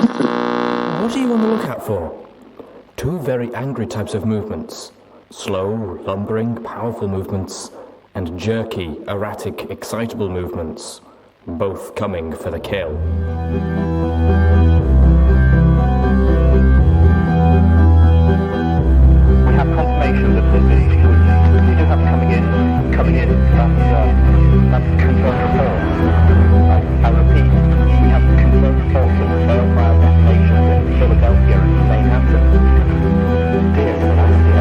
What are you on the lookout for? Two very angry types of movements. Slow, lumbering, powerful movements, and jerky, erratic, excitable movements. Both coming for the kill. We have confirmation that you do have it coming in. That's confirmed report. I repeat, we have confirmed reports of the failed fire detonations in Philadelphia and Manhattan. Dear Philadelphia.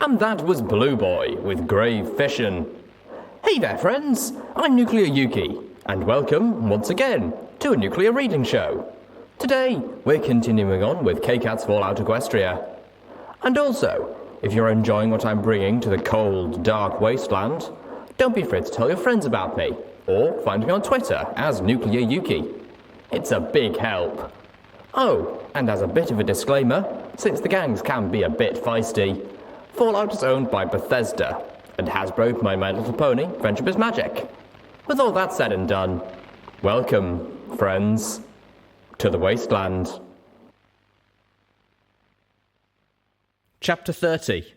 And that was Blue Boy with Grave Fission. Hey there, friends! I'm Nuclear Yuki, and welcome, once again, to a nuclear reading show. Today, we're continuing on with Kkat's Fallout Equestria. And also, if you're enjoying what I'm bringing to the cold, dark wasteland, don't be afraid to tell your friends about me, or find me on Twitter as Nuclear Yuki. It's a big help. Oh, and as a bit of a disclaimer, since the gangs can be a bit feisty, Fallout is owned by Bethesda, and Hasbro by My Little Pony, Friendship is Magic. With all that said and done, welcome, friends, to the wasteland. Chapter 30.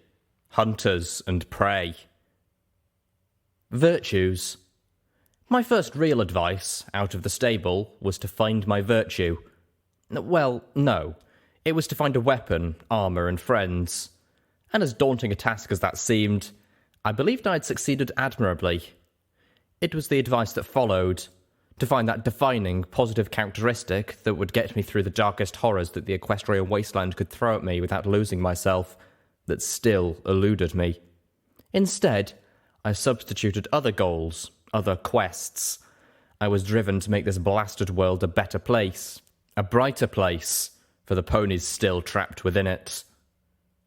Hunters and Prey. Virtues. My first real advice out of the stable was to find my virtue. Well, no. It was to find a weapon, armour and friends. And as daunting a task as that seemed, I believed I'd succeeded admirably. It was the advice that followed, to find that defining, positive characteristic that would get me through the darkest horrors that the Equestrian wasteland could throw at me without losing myself, that still eluded me. Instead, I substituted other goals, other quests. I was driven to make this blasted world a better place, a brighter place, for the ponies still trapped within it.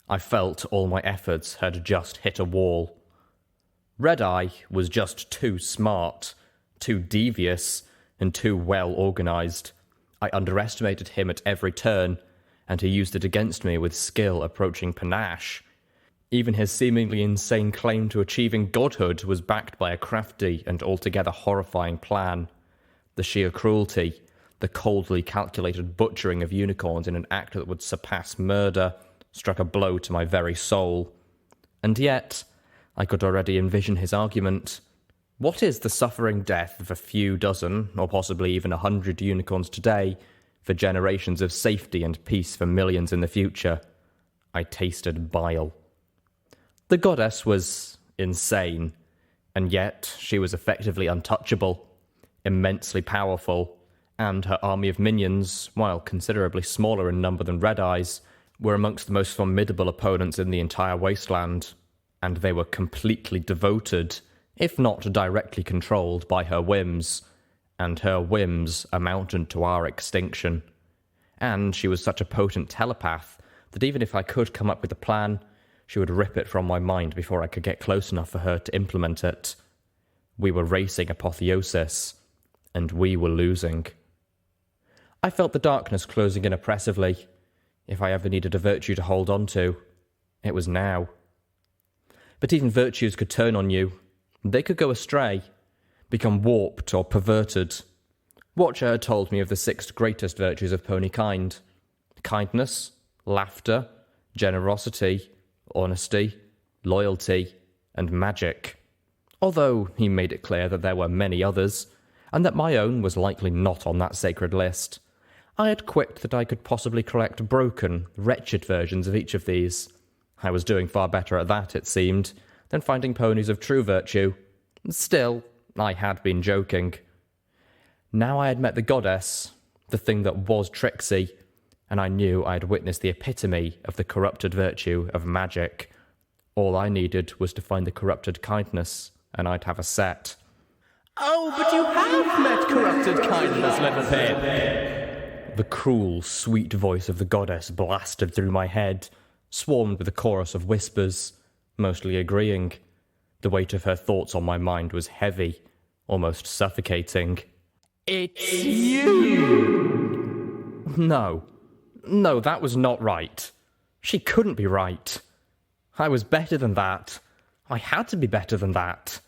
I felt all my efforts had just hit a wall. Red-Eye was just too smart, too devious, and too well organised. I underestimated him at every turn, and he used it against me with skill approaching panache. Even his seemingly insane claim to achieving godhood was backed by a crafty and altogether horrifying plan. The sheer cruelty, the coldly calculated butchering of unicorns in an act that would surpass murder, struck a blow to my very soul. And yet, I could already envision his argument. What is the suffering death of a few dozen, or possibly even 100 unicorns today, for generations of safety and peace for millions in the future? I tasted bile. The goddess was insane, and yet she was effectively untouchable, immensely powerful, and her army of minions, while considerably smaller in number than Red-Eye's, were amongst the most formidable opponents in the entire wasteland, and they were completely devoted, if not directly controlled, by her whims, and her whims amounted to our extinction. And she was such a potent telepath that even if I could come up with a plan, she would rip it from my mind before I could get close enough for her to implement it. We were racing apotheosis, and we were losing. I felt the darkness closing in oppressively. If I ever needed a virtue to hold on to, it was now. But even virtues could turn on you. They could go astray, become warped or perverted. Watcher had told me of the 6 greatest virtues of pony kind: kindness, laughter, generosity, honesty, loyalty, and magic. Although he made it clear that there were many others, and that my own was likely not on that sacred list. I had quipped that I could possibly collect broken, wretched versions of each of these. I was doing far better at that, it seemed, than finding ponies of true virtue. Still, I had been joking. Now I had met the goddess, the thing that was Trixie, and I knew I had witnessed the epitome of the corrupted virtue of magic. All I needed was to find the corrupted kindness and I'd have a set. Oh, but you have met corrupted kindness, Littlepip! The cruel, sweet voice of the goddess blasted through my head, swarmed with a chorus of whispers, mostly agreeing. The weight of her thoughts on my mind was heavy, almost suffocating. It's you! No, that was not right. She couldn't be right. I was better than that. I had to be better than that.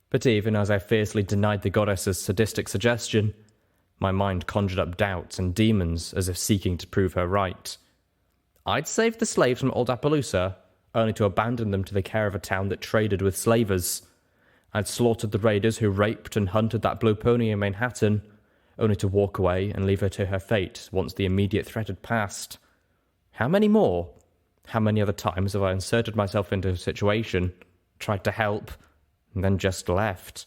But even as I fiercely denied the goddess's sadistic suggestion, my mind conjured up doubts and demons as if seeking to prove her right. I'd saved the slaves from Old Appaloosa, only to abandon them to the care of a town that traded with slavers. I'd slaughtered the raiders who raped and hunted that blue pony in Manhattan, only to walk away and leave her to her fate once the immediate threat had passed. How many more? How many other times have I inserted myself into a situation, tried to help, and then just left?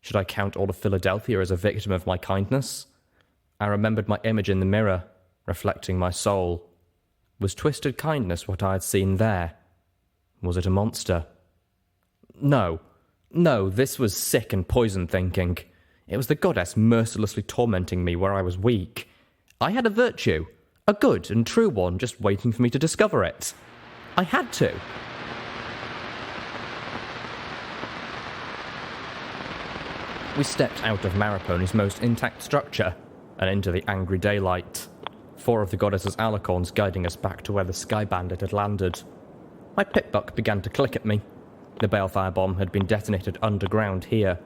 Should I count all of Philadelphia as a victim of my kindness? I remembered my image in the mirror, reflecting my soul. Was twisted kindness what I had seen there? Was it a monster? No, this was sick and poisoned thinking. It was the goddess mercilessly tormenting me where I was weak. I had a virtue, a good and true one, just waiting for me to discover it. I had to. We stepped out of Mariponi's most intact structure and into the angry daylight. 4 of the goddess's alicorns guiding us back to where the Sky Bandit had landed. My pip-buck began to click at me. The balefire bomb had been detonated underground here.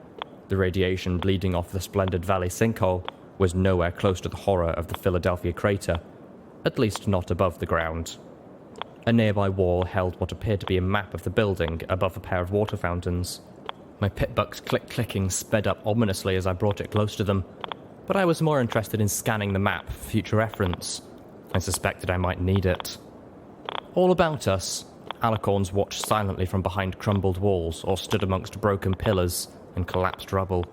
The radiation bleeding off the Splendid Valley sinkhole was nowhere close to the horror of the Philadelphia crater, at least not above the ground. A nearby wall held what appeared to be a map of the building above a pair of water fountains. My pip-buck's click-clicking sped up ominously as I brought it close to them, but I was more interested in scanning the map for future reference. I suspected I might need it. All about us, alicorns watched silently from behind crumbled walls or stood amongst broken pillars and collapsed rubble.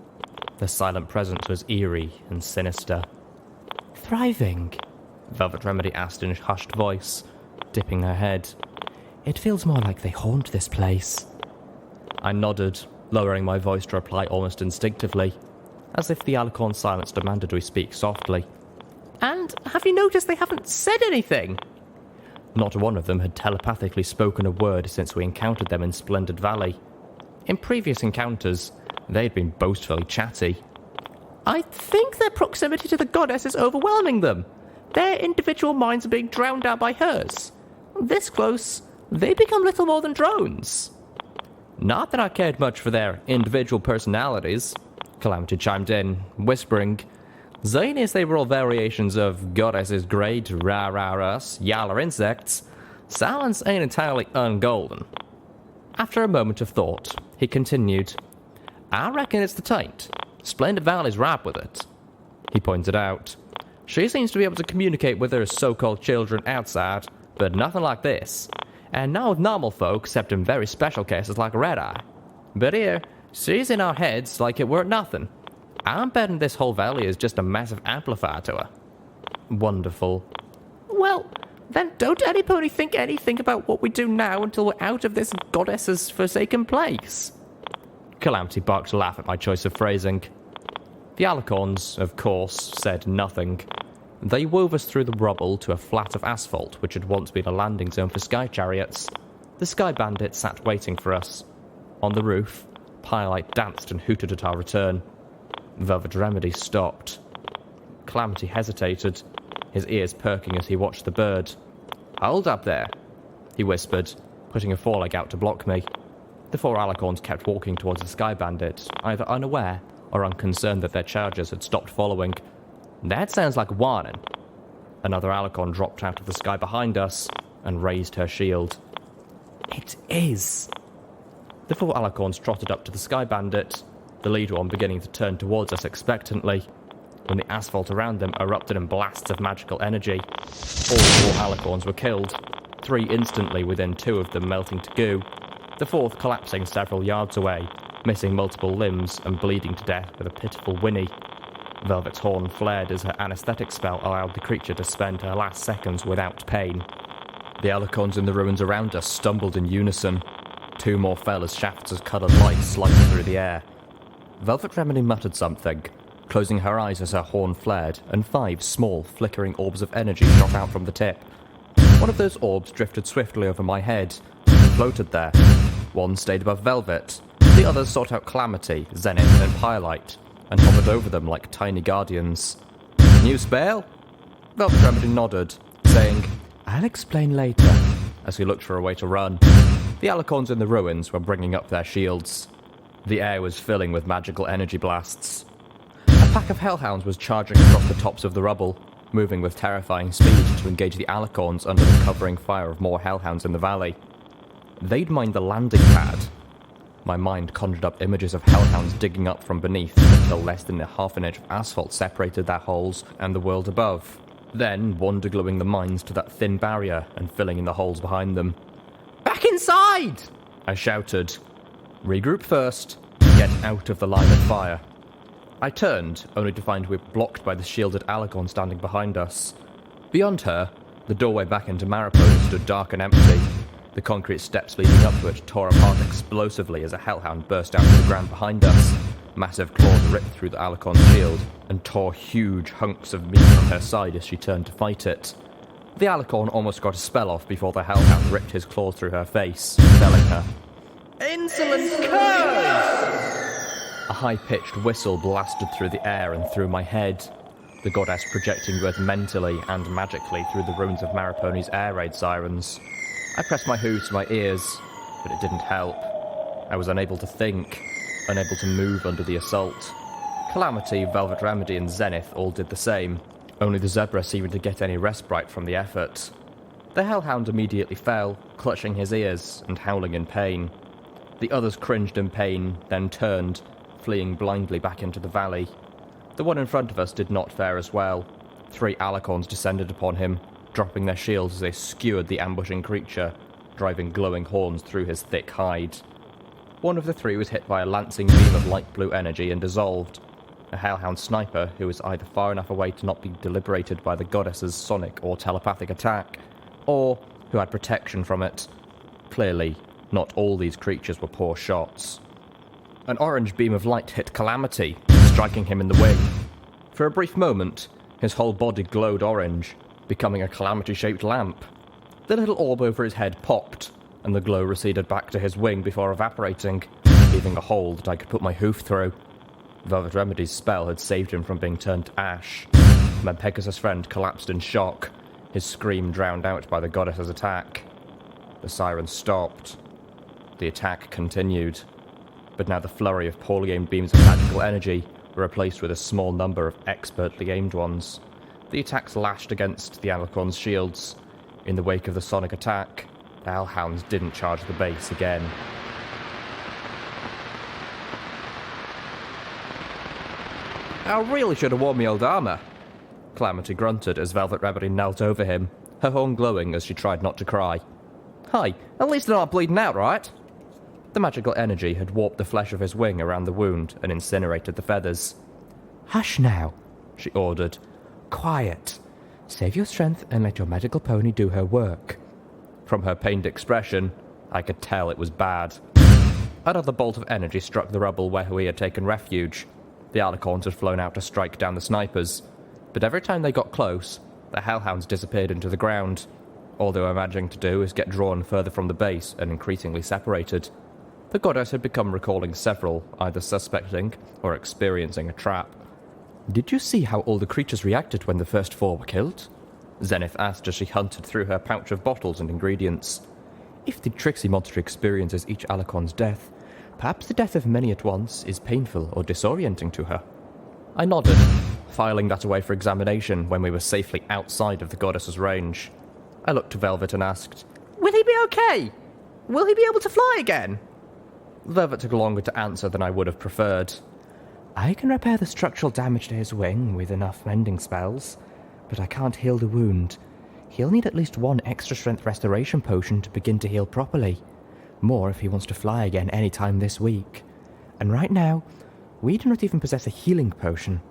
Their silent presence was eerie and sinister. "Thriving?" Velvet Remedy asked in a hushed voice, dipping her head. "It feels more like they haunt this place." I nodded, lowering my voice to reply almost instinctively, as if the alicorn silence demanded we speak softly. "And have you noticed they haven't said anything?" Not one of them had telepathically spoken a word since we encountered them in Splendid Valley. In previous encounters, they had been boastfully chatty. "I think their proximity to the goddess is overwhelming them. Their individual minds are being drowned out by hers. This close, they become little more than drones." "Not that I cared much for their individual personalities," Calamity chimed in, whispering, "Seeing as they were all variations of goddesses great, us, yaller insects, silence ain't entirely ungolden." After a moment of thought, he continued, "I reckon it's the taint. Splendid Valley's ripe with it." He pointed out, "She seems to be able to communicate with her so-called children outside, but nothing like this. And not with normal folk, except in very special cases like Red Eye. But here, she's in our heads like it weren't nothing. I'm betting this whole valley is just a massive amplifier to her." Wonderful. "Well, then don't any pony think anything about what we do now until we're out of this goddess's forsaken place." Calamity barked a laugh at my choice of phrasing. The alicorns, of course, said nothing. They wove us through the rubble to a flat of asphalt which had once been a landing zone for sky chariots. The Sky Bandit sat waiting for us. On the roof, Pyrelight danced and hooted at our return. Velvet Remedy stopped. Calamity hesitated, his ears perking as he watched the bird. "Hold up there," he whispered, putting a foreleg out to block me. The 4 alicorns kept walking towards the Sky Bandit, either unaware or unconcerned that their chargers had stopped following. "That sounds like a warning." Another alicorn dropped out of the sky behind us and raised her shield. "It is." The 4 alicorns trotted up to the Sky Bandit, the lead one beginning to turn towards us expectantly, when the asphalt around them erupted in blasts of magical energy. All 4 alicorns were killed, 3 instantly within 2 of them melting to goo, the 4th collapsing several yards away, missing multiple limbs and bleeding to death with a pitiful whinny. Velvet's horn flared as her anesthetic spell allowed the creature to spend her last seconds without pain. The alicorns in the ruins around us stumbled in unison. 2 more fell as shafts of coloured light sliced through the air. Velvet Remedy muttered something, closing her eyes as her horn flared, and 5 small, flickering orbs of energy shot out from the tip. One of those orbs drifted swiftly over my head, and floated there. One stayed above Velvet. The others sought out Calamity, Zenith, and Pyrelight, and hovered over them like tiny guardians. New spell? Velvet Remedy nodded, saying, "I'll explain later," as he looked for a way to run. The alicorns in the ruins were bringing up their shields. The air was filling with magical energy blasts. A pack of hellhounds was charging across the tops of the rubble, moving with terrifying speed to engage the alicorns under the covering fire of more hellhounds in the valley. They'd mined the landing pad. My mind conjured up images of hellhounds digging up from beneath until less than half an inch of asphalt separated their holes and the world above. Then wonder-gluing the mines to that thin barrier and filling in the holes behind them. "Back inside!" I shouted. "Regroup first. Get out of the line of fire." I turned, only to find we were blocked by the shielded alicorn standing behind us. Beyond her, the doorway back into Maripone stood dark and empty. The concrete steps leading up to it tore apart explosively as a hellhound burst out of the ground behind us. Massive claws ripped through the alicorn's shield and tore huge hunks of meat from her side as she turned to fight it. The alicorn almost got a spell off before the hellhound ripped his claws through her face, felling her. "Insolent curse!" A high-pitched whistle blasted through the air and through my head, the goddess projecting both mentally and magically through the ruins of Maripone's air raid sirens. I pressed my hooves to my ears, but it didn't help. I was unable to think, unable to move under the assault. Calamity, Velvet Remedy, and Zenith all did the same, only the zebra seemed to get any respite from the effort. The hellhound immediately fell, clutching his ears and howling in pain. The others cringed in pain, then turned, fleeing blindly back into the valley. The one in front of us did not fare as well. 3 alicorns descended upon him, dropping their shields as they skewered the ambushing creature, driving glowing horns through his thick hide. One of the 3 was hit by a lancing beam of light blue energy and dissolved. A hellhound sniper who was either far enough away to not be deliberated by the goddess's sonic or telepathic attack, or who had protection from it. Clearly, not all these creatures were poor shots. An orange beam of light hit Calamity, striking him in the wing. For a brief moment, his whole body glowed orange, becoming a Calamity-shaped lamp. The little orb over his head popped, and the glow receded back to his wing before evaporating, leaving a hole that I could put my hoof through. Velvet Remedy's spell had saved him from being turned to ash. My Pegasus friend collapsed in shock, his scream drowned out by the goddess's attack. The siren stopped. The attack continued, but now the flurry of poorly aimed beams of magical energy were replaced with a small number of expertly aimed ones. The attacks lashed against the alicorn's shields. In the wake of the sonic attack, the hellhounds didn't charge the base again. "I really should have worn my old armour," Calamity grunted as Velvet Remedy knelt over him, her horn glowing as she tried not to cry. "Hi, at least they're not bleeding out, right?" The magical energy had warped the flesh of his wing around the wound and incinerated the feathers. "Hush now," she ordered. "Quiet. Save your strength and let your magical pony do her work." From her pained expression, I could tell it was bad. Another bolt of energy struck the rubble where we had taken refuge. The alicorns had flown out to strike down the snipers, but every time they got close, the hellhounds disappeared into the ground. All they were managing to do is get drawn further from the base and increasingly separated. The goddess had become recalling several, either suspecting or experiencing a trap. "Did you see how all the creatures reacted when the first 4 were killed?" Zenith asked as she hunted through her pouch of bottles and ingredients. "If the tricksy monster experiences each alicorn's death, perhaps the death of many at once is painful or disorienting to her." I nodded, filing that away for examination when we were safely outside of the goddess's range. I looked to Velvet and asked, "Will he be okay? Will he be able to fly again?" Velvet took longer to answer than I would have preferred. "I can repair the structural damage to his wing with enough mending spells, but I can't heal the wound. He'll need at least 1 extra strength restoration potion to begin to heal properly. More if he wants to fly again any time this week. And right now, we do not even possess a healing potion."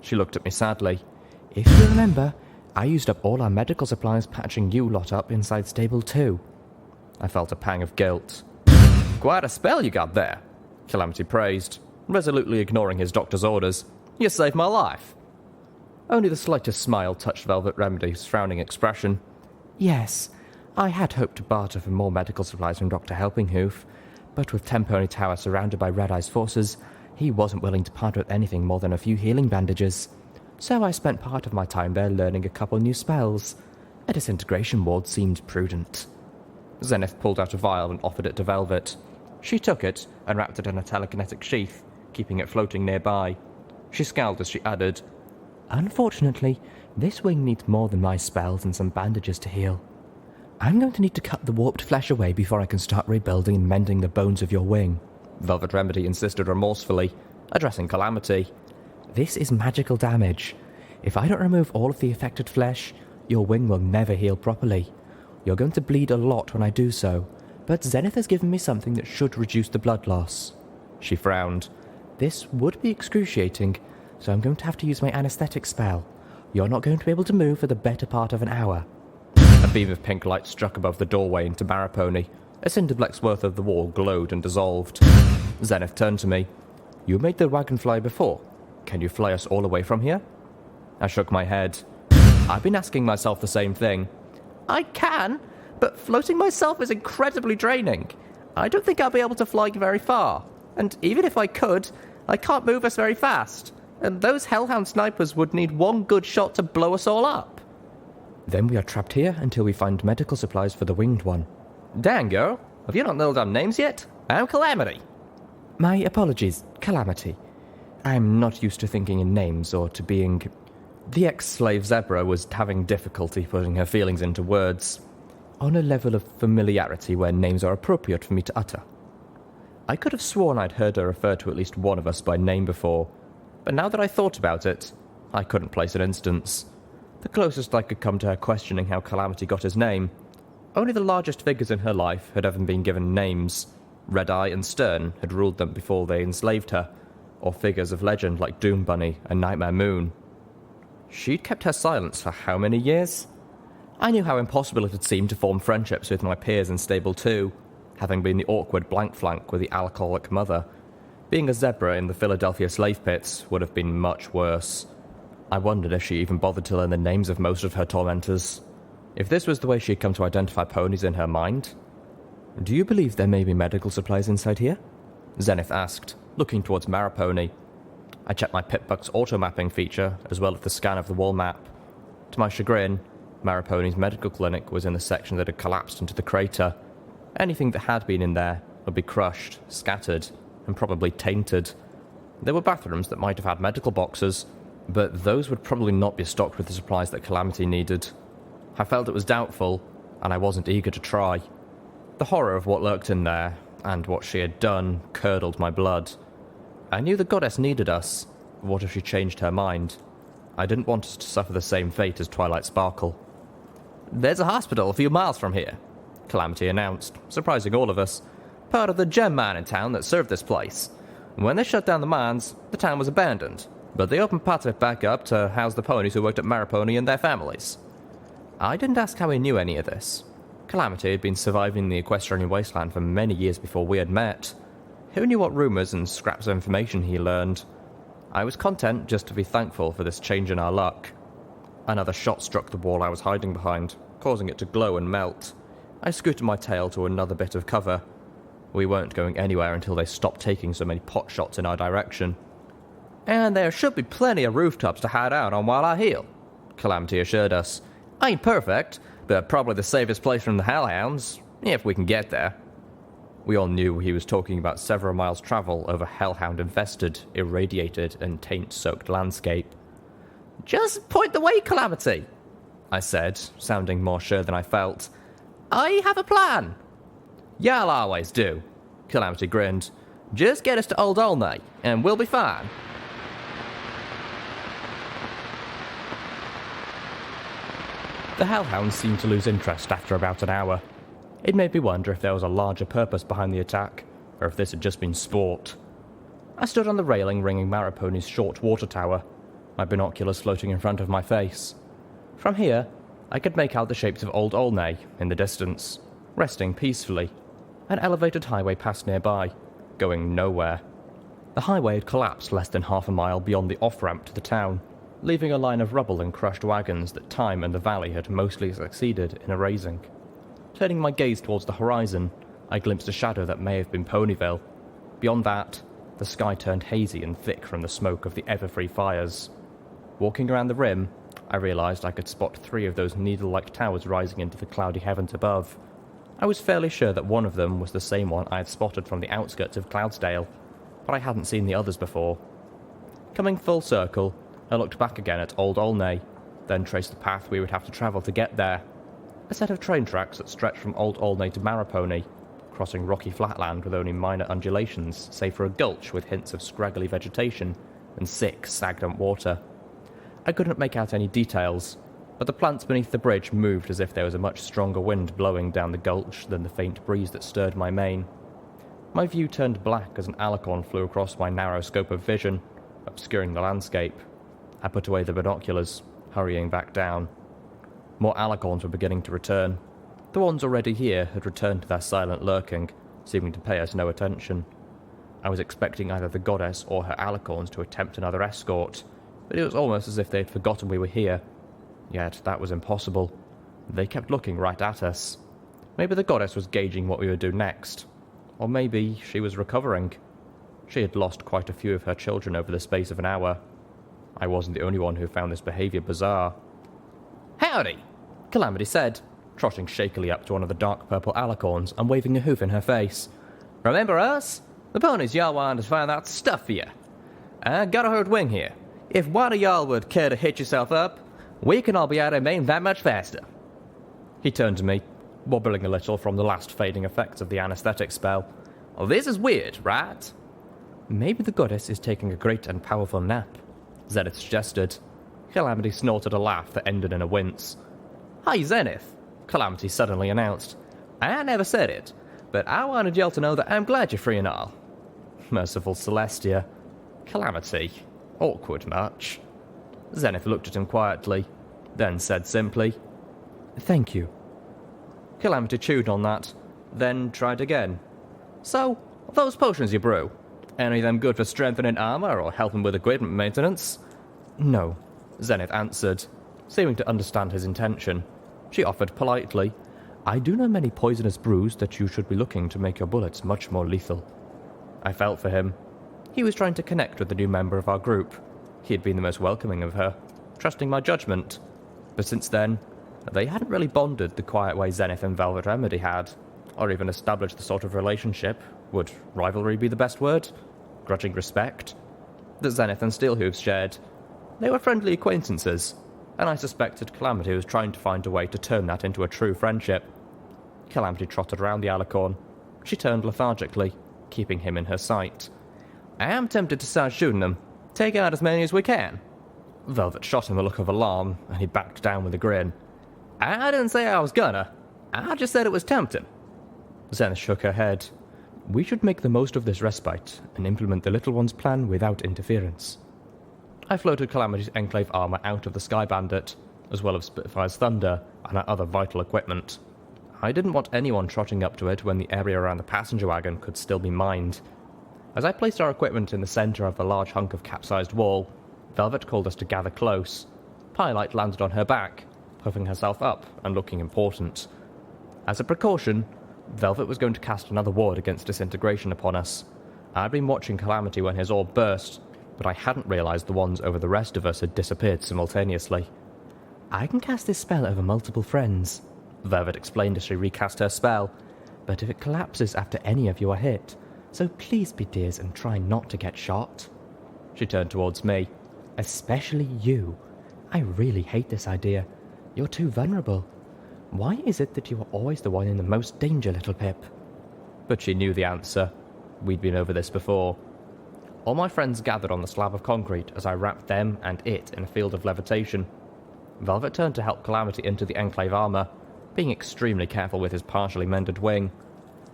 She looked at me sadly. "If you remember, I used up all our medical supplies patching you lot up inside Stable 2. I felt a pang of guilt. Quite a spell you got there, Calamity praised, resolutely ignoring his doctor's orders. You saved my life. Only the slightest smile touched Velvet Remedy's frowning expression. Yes, I had hoped to barter for more medical supplies from Dr. Helpinghoof, but with Tempony Tower surrounded by Red Eye's forces, he wasn't willing to part with anything more than a few healing bandages. So I spent part of my time there learning a couple new spells. A disintegration ward seemed prudent. Zenith pulled out a vial and offered it to Velvet. She took it and wrapped it in a telekinetic sheath, keeping it floating nearby. She scowled as she added, Unfortunately, this wing needs more than my spells and some bandages to heal. I'm going to need to cut the warped flesh away before I can start rebuilding and mending the bones of your wing, Velvet Remedy insisted remorsefully, addressing Calamity. This is magical damage. If I don't remove all of the affected flesh, your wing will never heal properly. You're going to bleed a lot when I do so, but Zenith has given me something that should reduce the blood loss. She frowned. This would be excruciating, so I'm going to have to use my anesthetic spell. You're not going to be able to move for the better part of an hour. A beam of pink light struck above the doorway into Maripony. A cinderbleck's worth of the wall glowed and dissolved. Zenith turned to me. You made the wagon fly before. Can you fly us all away from here? I shook my head. I've been asking myself the same thing. I can, but floating myself is incredibly draining. I don't think I'll be able to fly very far. And even if I could, I can't move us very fast. And those hellhound snipers would need one good shot to blow us all up. Then we are trapped here until we find medical supplies for the winged one. Dang, girl. Have you not nailed down names yet? I'm Calamity. My apologies, Calamity. I'm not used to thinking in names or to being... The ex-slave Zebra was having difficulty putting her feelings into words, on a level of familiarity where names are appropriate for me to utter. I could have sworn I'd heard her refer to at least one of us by name before, but now that I thought about it, I couldn't place an instance. The closest I could come to her questioning how Calamity got his name. Only the largest figures in her life had ever been given names. Red Eye and Stern had ruled them before they enslaved her, or figures of legend like Doom Bunny and Nightmare Moon. She'd kept her silence for how many years? I knew how impossible it had seemed to form friendships with my peers in Stable 2, having been the awkward blank flank with the alcoholic mother. Being a zebra in the Philadelphia slave pits would have been much worse. I wondered if she even bothered to learn the names of most of her tormentors. If this was the way she had come to identify ponies in her mind. Do you believe there may be medical supplies inside here? Zenith asked, looking towards Maripony. I checked my Pip-Buck's auto-mapping feature, as well as the scan of the wall map. To my chagrin, Maripony's medical clinic was in the section that had collapsed into the crater. Anything that had been in there would be crushed, scattered, and probably tainted. There were bathrooms that might have had medical boxes, but those would probably not be stocked with the supplies that Calamity needed. I felt it was doubtful, and I wasn't eager to try. The horror of what lurked in there, and what she had done, curdled my blood. I knew the goddess needed us. What if she changed her mind? I didn't want us to suffer the same fate as Twilight Sparkle. There's a hospital a few miles from here, Calamity announced, surprising all of us. Part of the gem mine in town that served this place. When they shut down the mines, the town was abandoned, but they opened part of it back up to house the ponies who worked at Maripony and their families. I didn't ask how he knew any of this. Calamity had been surviving the Equestrian wasteland for many years before we had met. Who knew what rumours and scraps of information he learned? I was content just to be thankful for this change in our luck. Another shot struck the wall I was hiding behind, causing it to glow and melt. I scooted my tail to another bit of cover. We weren't going anywhere until they stopped taking so many pot shots in our direction. And there should be plenty of rooftops to hide out on while I heal, Calamity assured us. Ain't perfect, but probably the safest place from the hellhounds, if we can get there. We all knew he was talking about several miles' travel over hellhound-infested, irradiated, and taint-soaked landscape. Just point the way, Calamity, I said, sounding more sure than I felt. I have a plan. Y'all always do, Calamity grinned. Just get us to Old Olneigh, and we'll be fine. The hellhounds seemed to lose interest after about an hour. It made me wonder if there was a larger purpose behind the attack, or if this had just been sport. I stood on the railing ringing Maripony's short water tower, my binoculars floating in front of my face. From here, I could make out the shapes of Old Olneigh in the distance, resting peacefully. An elevated highway passed nearby, going nowhere. The highway had collapsed less than half a mile beyond the off-ramp to the town, leaving a line of rubble and crushed wagons that time and the valley had mostly succeeded in erasing. Turning my gaze towards the horizon, I glimpsed a shadow that may have been Ponyville. Beyond that, the sky turned hazy and thick from the smoke of the Everfree fires. Walking around the rim, I realised I could spot 3 of those needle-like towers rising into the cloudy heavens above. I was fairly sure that one of them was the same one I had spotted from the outskirts of Cloudsdale, but I hadn't seen the others before. Coming full circle, I looked back again at Old Olneigh, then traced the path we would have to travel to get there. A set of train tracks that stretched from Old Olneigh to Marrowpony, crossing rocky flatland with only minor undulations, save for a gulch with hints of scraggly vegetation and sick, stagnant water. I couldn't make out any details, but the plants beneath the bridge moved as if there was a much stronger wind blowing down the gulch than the faint breeze that stirred my mane. My view turned black as an alicorn flew across my narrow scope of vision, obscuring the landscape. I put away the binoculars, hurrying back down. More alicorns were beginning to return. The ones already here had returned to their silent lurking, seeming to pay us no attention. I was expecting either the goddess or her alicorns to attempt another escort, but it was almost as if they had forgotten we were here. Yet that was impossible. They kept looking right at us. Maybe the goddess was gauging what we would do next. Or maybe she was recovering. She had lost quite a few of her children over the space of an hour. I wasn't the only one who found this behaviour bizarre. "Howdy," Calamity said, trotting shakily up to one of the dark purple alicorns and waving a hoof in her face. "Remember us? The ponies y'all wanted to find that stuff for you. I got a hurt wing here. If one of y'all would care to hitch yourself up, we can all be out of Maine that much faster." He turned to me, wobbling a little from the last fading effects of the anesthetic spell. "Well, this is weird, right?" "Maybe the goddess is taking a great and powerful nap," Zenith suggested. Calamity snorted a laugh that ended in a wince. "Hey, Zenith," Calamity suddenly announced. "I never said it, but I wanted y'all to know that I'm glad you're free and all." Merciful Celestia. Calamity. Awkward much. Zenith looked at him quietly, then said simply, "Thank you." Calamity chewed on that, then tried again. "So, those potions you brew, any of them good for strengthening armor or helping with equipment maintenance?" "No," Zenith answered, seeming to understand his intention. She offered politely, "I do know many poisonous brews that you should be looking to make your bullets much more lethal." I felt for him. He was trying to connect with the new member of our group. He had been the most welcoming of her, trusting my judgment. But since then, they hadn't really bonded the quiet way Zenith and Velvet Remedy had, or even established the sort of relationship. Would rivalry be the best word? Grudging respect? That Zenith and Steelhooves shared. They were friendly acquaintances, and I suspected Calamity was trying to find a way to turn that into a true friendship. Calamity trotted around the alicorn. She turned lethargically, keeping him in her sight. "I am tempted to start shooting them. Take out as many as we can." Velvet shot him a look of alarm, and he backed down with a grin. "I didn't say I was gonna. I just said it was tempting." Zenith shook her head. "We should make the most of this respite and implement the Little One's plan without interference." I floated Calamity's Enclave armor out of the Sky Bandit, as well as Spitfire's Thunder and our other vital equipment. I didn't want anyone trotting up to it when the area around the passenger wagon could still be mined. As I placed our equipment in the center of the large hunk of capsized wall, Velvet called us to gather close. Pyrelight landed on her back, puffing herself up and looking important. As a precaution, Velvet was going to cast another ward against disintegration upon us. I'd been watching Calamity when his orb burst, but I hadn't realized the ones over the rest of us had disappeared simultaneously. "I can cast this spell over multiple friends," Velvet explained as she recast her spell, "but if it collapses after any of you are hit, so please be dears and try not to get shot." She turned towards me. "Especially you. I really hate this idea. You're too vulnerable. Why is it that you are always the one in the most danger, Littlepip?" But she knew the answer. We'd been over this before. All my friends gathered on the slab of concrete as I wrapped them and it in a field of levitation. Velvet turned to help Calamity into the Enclave armor, being extremely careful with his partially mended wing.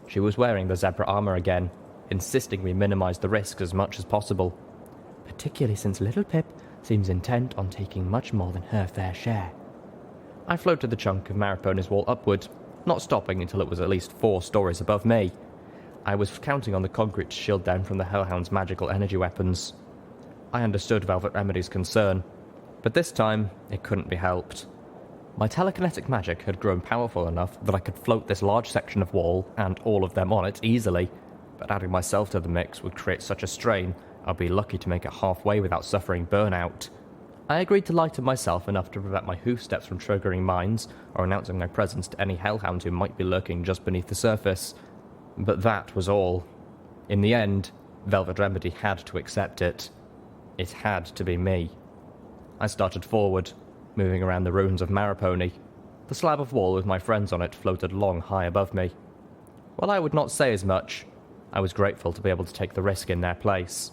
She was wearing the zebra armor again, insisting we minimize the risks as much as possible, particularly since Littlepip seems intent on taking much more than her fair share. I floated the chunk of Marrowpony's wall upward, not stopping until it was at least 4 stories above me. I was counting on the concrete to shield them from the hellhounds' magical energy weapons. I understood Velvet Remedy's concern, but this time it couldn't be helped. My telekinetic magic had grown powerful enough that I could float this large section of wall and all of them on it easily, but adding myself to the mix would create such a strain I'd be lucky to make it halfway without suffering burnout. I agreed to lighten myself enough to prevent my hoofsteps from triggering mines or announcing my presence to any hellhound who might be lurking just beneath the surface. But that was all. In the end, Velvet Remedy had to accept it. It had to be me. I started forward, moving around the ruins of Maripony. The slab of wall with my friends on it floated long high above me. While I would not say as much, I was grateful to be able to take the risk in their place.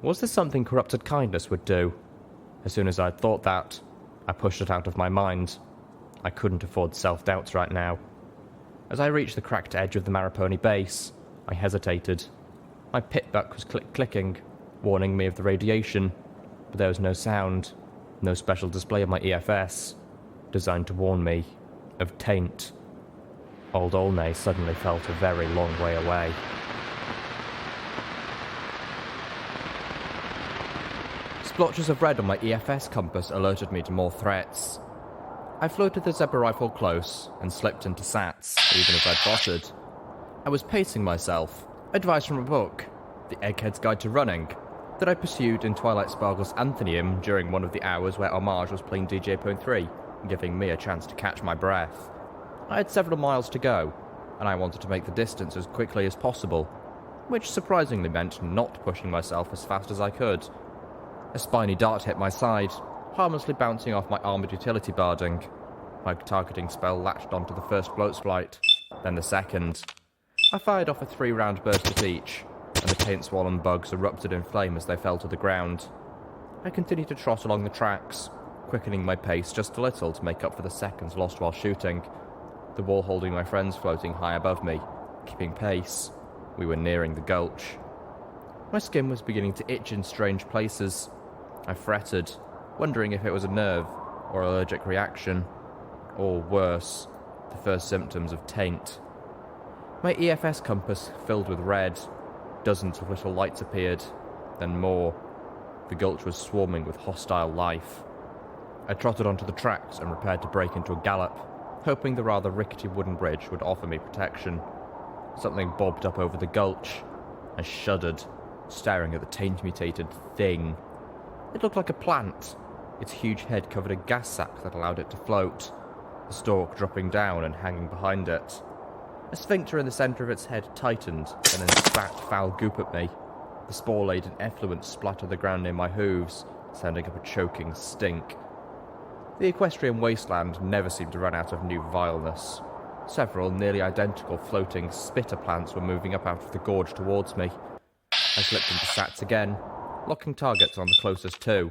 Was this something corrupted kindness would do? As soon as I'd thought that, I pushed it out of my mind. I couldn't afford self-doubts right now. As I reached the cracked edge of the Maripony base, I hesitated. My pit buck was clicking, warning me of the radiation, but there was no sound, no special display of my EFS, designed to warn me of taint. Old Olneigh suddenly felt a very long way away. Splotches of red on my EFS compass alerted me to more threats. I floated the zebra rifle close and slipped into sats, even as I'd trotted. I was pacing myself, advice from a book, The Egghead's Guide to Running, that I pursued in Twilight Sparkle's Anthenium during one of the hours where Homage was playing DJ.3, giving me a chance to catch my breath. I had several miles to go, and I wanted to make the distance as quickly as possible, which surprisingly meant not pushing myself as fast as I could. A spiny dart hit my side, harmlessly bouncing off my armoured utility barding. My targeting spell latched onto the first float splite, then the second. I fired off a 3-round burst at each, and the paint-swollen bugs erupted in flame as they fell to the ground. I continued to trot along the tracks, quickening my pace just a little to make up for the seconds lost while shooting, the wall holding my friends floating high above me, keeping pace. We were nearing the gulch. My skin was beginning to itch in strange places. I fretted, wondering if it was a nerve or allergic reaction, or worse, the first symptoms of taint. My EFS compass filled with red. Dozens of little lights appeared, then more. The gulch was swarming with hostile life. I trotted onto the tracks and prepared to break into a gallop, hoping the rather rickety wooden bridge would offer me protection. Something bobbed up over the gulch. I shuddered, staring at the taint-mutated thing. It looked like a plant, its huge head covered a gas sac that allowed it to float, the stalk dropping down and hanging behind it. A sphincter in the centre of its head tightened and then spat foul goop at me. The spore-laden effluent splattered the ground near my hooves, sending up a choking stink. The equestrian wasteland never seemed to run out of new vileness. Several nearly identical floating spitter plants were moving up out of the gorge towards me. I slipped into sats again, locking targets on the closest two,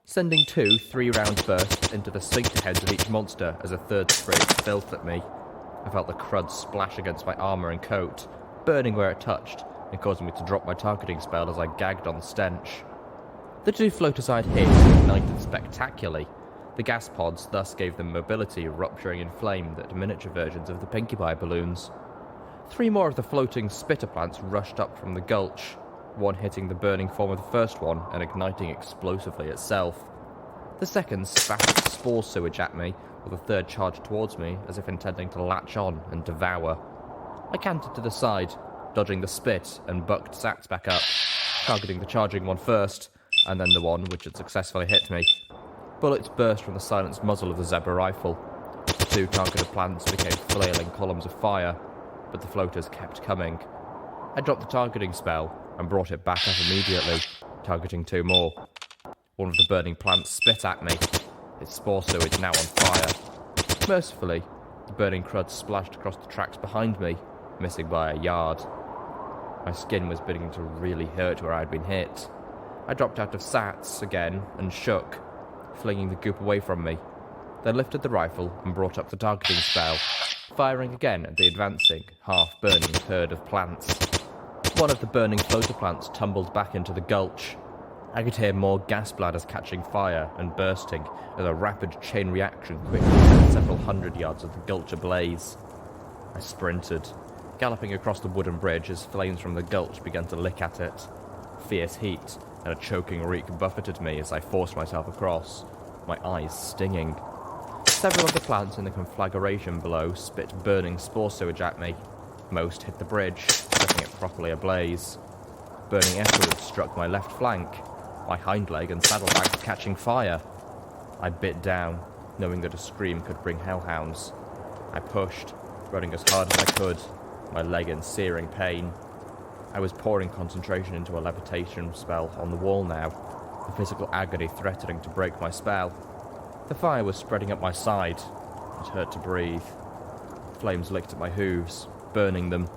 sending 2 3-round bursts into the sphincter heads of each monster as a third sprayed filth at me. I felt the crud splash against my armour and coat, burning where it touched, and causing me to drop my targeting spell as I gagged on the stench. The 2 floaters I'd hit ignited spectacularly. The gas pods thus gave them mobility, rupturing in flame that miniature versions of the Pinkie Pie balloons. 3 more of the floating spitter plants rushed up from the gulch, one hitting the burning form of the first one and igniting explosively itself. The second spat its spore sewage at me, while the third charged towards me as if intending to latch on and devour. I canted to the side, dodging the spit, and bucked sats back up, targeting the charging one first, and then the one which had successfully hit me. Bullets burst from the silenced muzzle of the zebra rifle. The 2 targeted plants became flailing columns of fire, but the floaters kept coming. I dropped the targeting spell and brought it back up immediately, targeting 2 more. One of the burning plants spit at me, its spore sewage now on fire. Mercifully, the burning crud splashed across the tracks behind me, missing by a yard. My skin was beginning to really hurt where I'd been hit. I dropped out of sats again and shook, flinging the goop away from me, then lifted the rifle and brought up the targeting spell, firing again at the advancing, half-burning herd of plants. One of the burning floater plants tumbled back into the gulch. I could hear more gas bladders catching fire and bursting as a rapid chain reaction quickly set several hundred yards of the gulch ablaze. I sprinted, galloping across the wooden bridge as flames from the gulch began to lick at it. Fierce heat and a choking reek buffeted me as I forced myself across, my eyes stinging. Several of the plants in the conflagration below spit burning spore sewage at me. Most hit the bridge, setting it properly ablaze. Burning effluent struck my left flank, my hind leg and saddlebags catching fire. I bit down, knowing that a scream could bring hellhounds. I pushed, running as hard as I could, my leg in searing pain. I was pouring concentration into a levitation spell on the wall now, the physical agony threatening to break my spell. The fire was spreading up my side. It hurt to breathe. Flames licked at my hooves, burning them.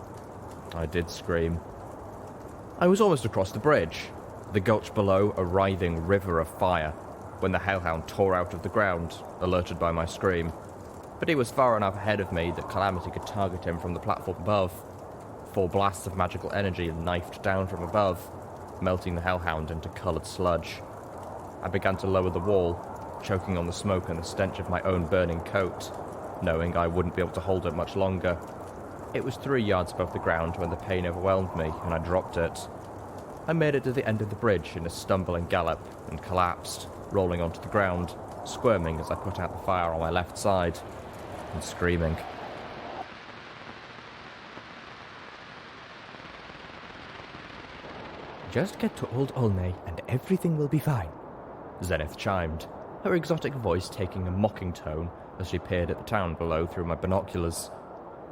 I did scream. I was almost across the bridge, the gulch below a writhing river of fire, when the hellhound tore out of the ground, alerted by my scream. But he was far enough ahead of me that Calamity could target him from the platform above. 4 blasts of magical energy knifed down from above, melting the hellhound into coloured sludge. I began to lower the wall, choking on the smoke and the stench of my own burning coat, knowing I wouldn't be able to hold it much longer. It was 3 yards above the ground when the pain overwhelmed me and I dropped it. I made it to the end of the bridge in a stumbling gallop and collapsed, rolling onto the ground, squirming as I put out the fire on my left side, and screaming. Just get to Old Olneigh and everything will be fine, Zenith chimed, her exotic voice taking a mocking tone as she peered at the town below through my binoculars.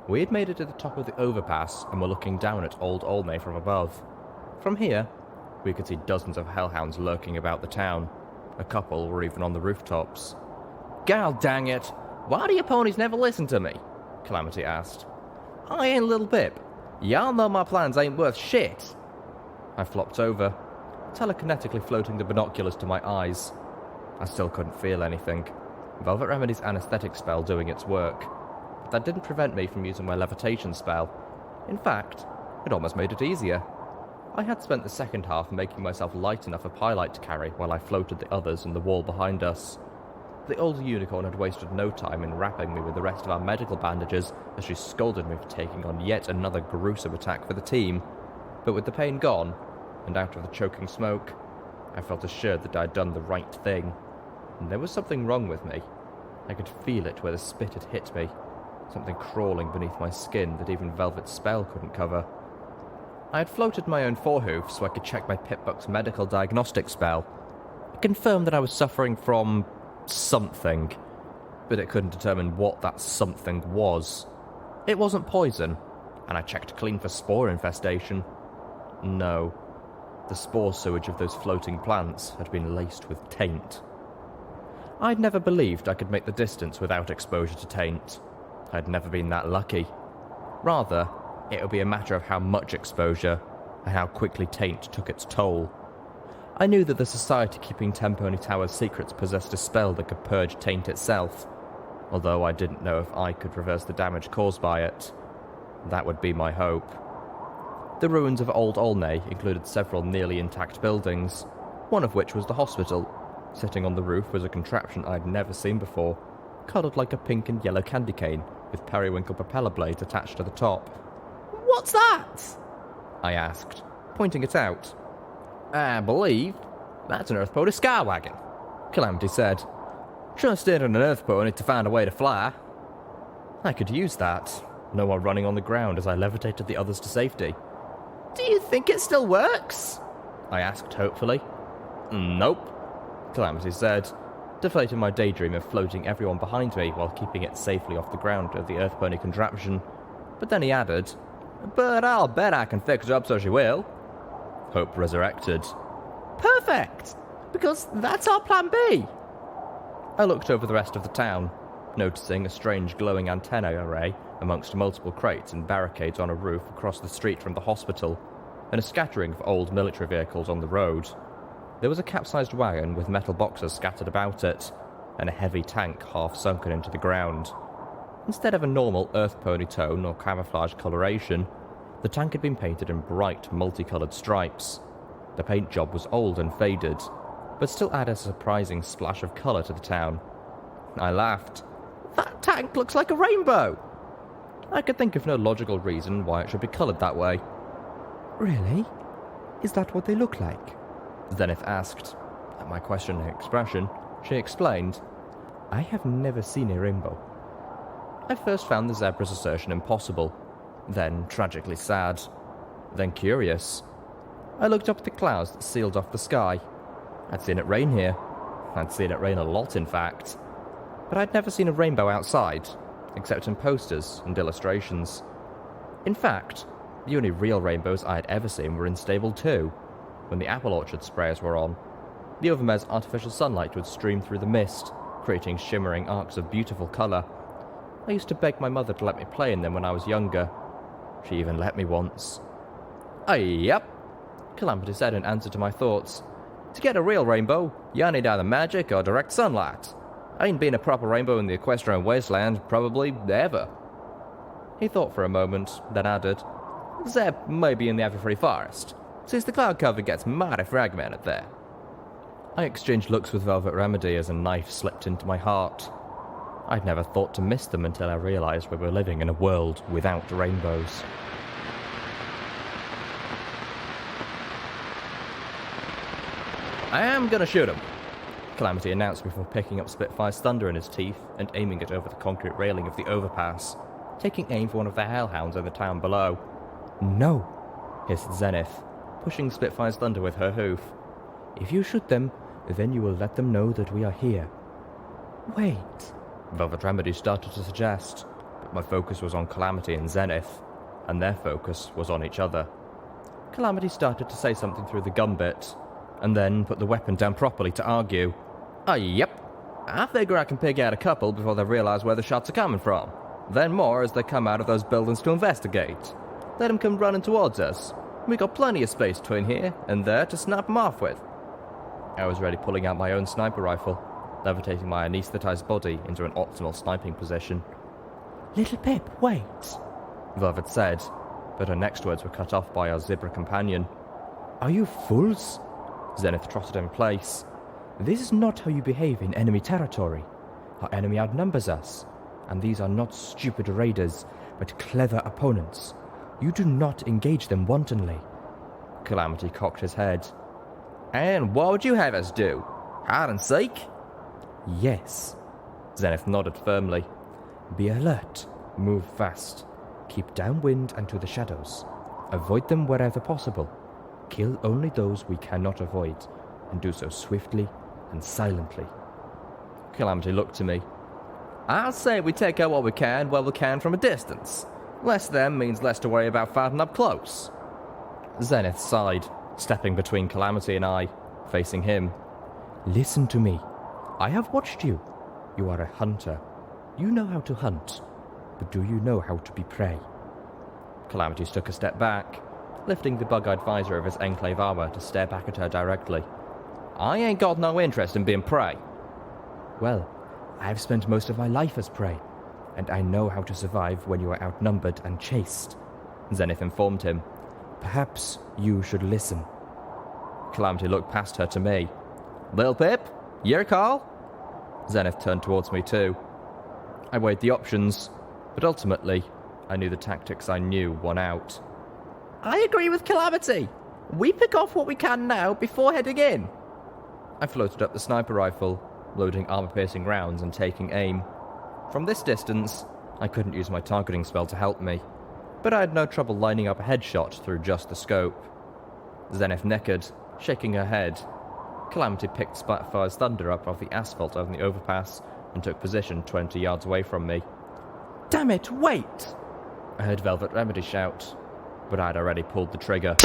We had made it to the top of the overpass and were looking down at Old Olneigh from above. From here, we could see dozens of hellhounds lurking about the town. A couple were even on the rooftops. "God dang it! Why do your ponies never listen to me?" Calamity asked. "I ain't Littlepip. Y'all know my plans ain't worth shit." I flopped over, telekinetically floating the binoculars to my eyes. I still couldn't feel anything. Velvet Remedy's anesthetic spell doing its work. But that didn't prevent me from using my levitation spell. In fact, it almost made it easier. I had spent the second half making myself light enough for Pylite to carry while I floated the others in the wall behind us. The old unicorn had wasted no time in wrapping me with the rest of our medical bandages as she scolded me for taking on yet another gruesome attack for the team. But with the pain gone, and out of the choking smoke, I felt assured that I had done the right thing. And there was something wrong with me. I could feel it where the spit had hit me, something crawling beneath my skin that even Velvet's spell couldn't cover. I had floated my own forehoof so I could check my Pip-Buck's medical diagnostic spell. It confirmed that I was suffering from something, but it couldn't determine what that something was. It wasn't poison, and I checked clean for spore infestation. No, the spore sewage of those floating plants had been laced with taint. I'd never believed I could make the distance without exposure to taint. I'd never been that lucky. Rather, it would be a matter of how much exposure, and how quickly taint took its toll. I knew that the Society keeping Temponi Tower's secrets possessed a spell that could purge taint itself, although I didn't know if I could reverse the damage caused by it. That would be my hope. The ruins of Old Olneigh included several nearly intact buildings, one of which was the hospital. Sitting on the roof was a contraption I'd never seen before, coloured like a pink and yellow candy cane, with periwinkle propeller blades attached to the top. "What's that?" I asked, pointing it out. "I believe that's an Earth Pony Sky Wagon," Calamity said. "Trusted in an Earth Pony to find a way to fly." I could use that, no more running on the ground as I levitated the others to safety. "Do you think it still works?" I asked hopefully. "Nope," Calamity said, deflating my daydream of floating everyone behind me while keeping it safely off the ground of the Earth Pony contraption. But then he added, "But I'll bet I can fix her up so she will." Hope resurrected. "Perfect! Because that's our plan B." I looked over the rest of the town, noticing a strange glowing antenna array amongst multiple crates and barricades on a roof across the street from the hospital, and a scattering of old military vehicles on the road. There was a capsized wagon with metal boxes scattered about it, and a heavy tank half sunken into the ground. Instead of a normal Earth Pony tone or camouflage coloration, the tank had been painted in bright, multicoloured stripes. The paint job was old and faded, but still added a surprising splash of colour to the town. I laughed. "That tank looks like a rainbow!" I could think of no logical reason why it should be coloured that way. Really? Is that what they look like? Zenith asked. At my questioning expression, she explained, I have never seen a rainbow. I first found the zebra's assertion impossible, then tragically sad, then curious. I looked up at the clouds that sealed off the sky. I'd seen it rain here. I'd seen it rain a lot, in fact. But I'd never seen a rainbow outside, except in posters and illustrations. In fact, the only real rainbows I had ever seen were in Stable 2, when the apple orchard sprayers were on. The Overmare's artificial sunlight would stream through the mist, creating shimmering arcs of beautiful colour. I used to beg my mother to let me play in them when I was younger. She even let me once. Yep, Calamity said in answer to my thoughts. To get a real rainbow, you need either magic or direct sunlight. Ain't been a proper rainbow in the Equestrian wasteland, probably, ever. He thought for a moment, then added, Except maybe in the Everfree Forest, since the cloud cover gets mighty fragmented there. I exchanged looks with Velvet Remedy as a knife slipped into my heart. I'd never thought to miss them until I realised we were living in a world without rainbows. I am gonna shoot him, Calamity announced before picking up Spitfire's thunder in his teeth and aiming it over the concrete railing of the overpass, taking aim for one of the hellhounds in the town below. No, hissed Zenith, pushing Spitfire's thunder with her hoof. If you shoot them, then you will let them know that we are here. Wait. Velvet Remedy started to suggest, but my focus was on Calamity and Zenith, and their focus was on each other. Calamity started to say something through the gun bit, and then put the weapon down properly to argue. Yep. I figure I can pick out a couple before they realise where the shots are coming from. Then more as they come out of those buildings to investigate. Let them come running towards us. We got plenty of space between here and there to snap them off with. I was ready pulling out my own sniper rifle, levitating my anaesthetised body into an optimal sniping position. Littlepip, wait, Velvet said, but her next words were cut off by our zebra companion. Are you fools? Zenith trotted in place. This is not how you behave in enemy territory. Our enemy outnumbers us, and these are not stupid raiders, but clever opponents. You do not engage them wantonly. Calamity cocked his head. And what would you have us do? Hide and seek? Yes. Zenith nodded firmly. Be alert. Move fast. Keep downwind and to the shadows. Avoid them wherever possible. Kill only those we cannot avoid, and do so swiftly and silently. Calamity looked to me. I'll say we take out what we can while we can from a distance. Less them means less to worry about fighting up close. Zenith sighed, stepping between Calamity and I, facing him. Listen to me. I have watched you. You are a hunter. You know how to hunt. But do you know how to be prey? Calamity took a step back, lifting the bug-eyed visor of his enclave armor to stare back at her directly. I ain't got no interest in being prey. Well, I've spent most of my life as prey, and I know how to survive when you are outnumbered and chased, Zenith informed him. Perhaps you should listen. Calamity looked past her to me. Littlepip, your call? Zenith turned towards me too. I weighed the options, but ultimately, I knew the tactics I knew won out. I agree with Calamity. We pick off what we can now before heading in. I floated up the sniper rifle, loading armor-piercing rounds and taking aim. From this distance, I couldn't use my targeting spell to help me, but I had no trouble lining up a headshot through just the scope. Zenith nickered, shaking her head. Calamity picked Spitfire's thunder up off the asphalt over the overpass and took position 20 yards away from me. Damn it, wait! I heard Velvet Remedy shout, but I'd already pulled the trigger.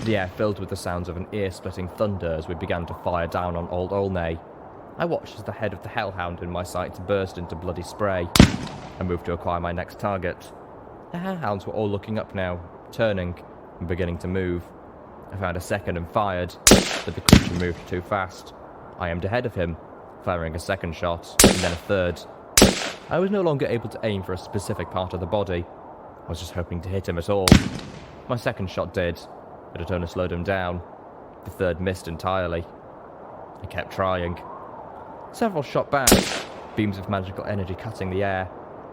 The air filled with the sounds of an ear-splitting thunder as we began to fire down on Old Olneigh. I watched as the head of the hellhound in my sights burst into bloody spray. I moved to acquire my next target. The hellhounds were all looking up now, turning, and beginning to move. I found a second and fired, but the creature moved too fast. I aimed ahead of him, firing a second shot, and then a third. I was no longer able to aim for a specific part of the body. I was just hoping to hit him at all. My second shot did, but it only slowed him down. The third missed entirely. I kept trying. Several shot back, beams of magical energy cutting the air.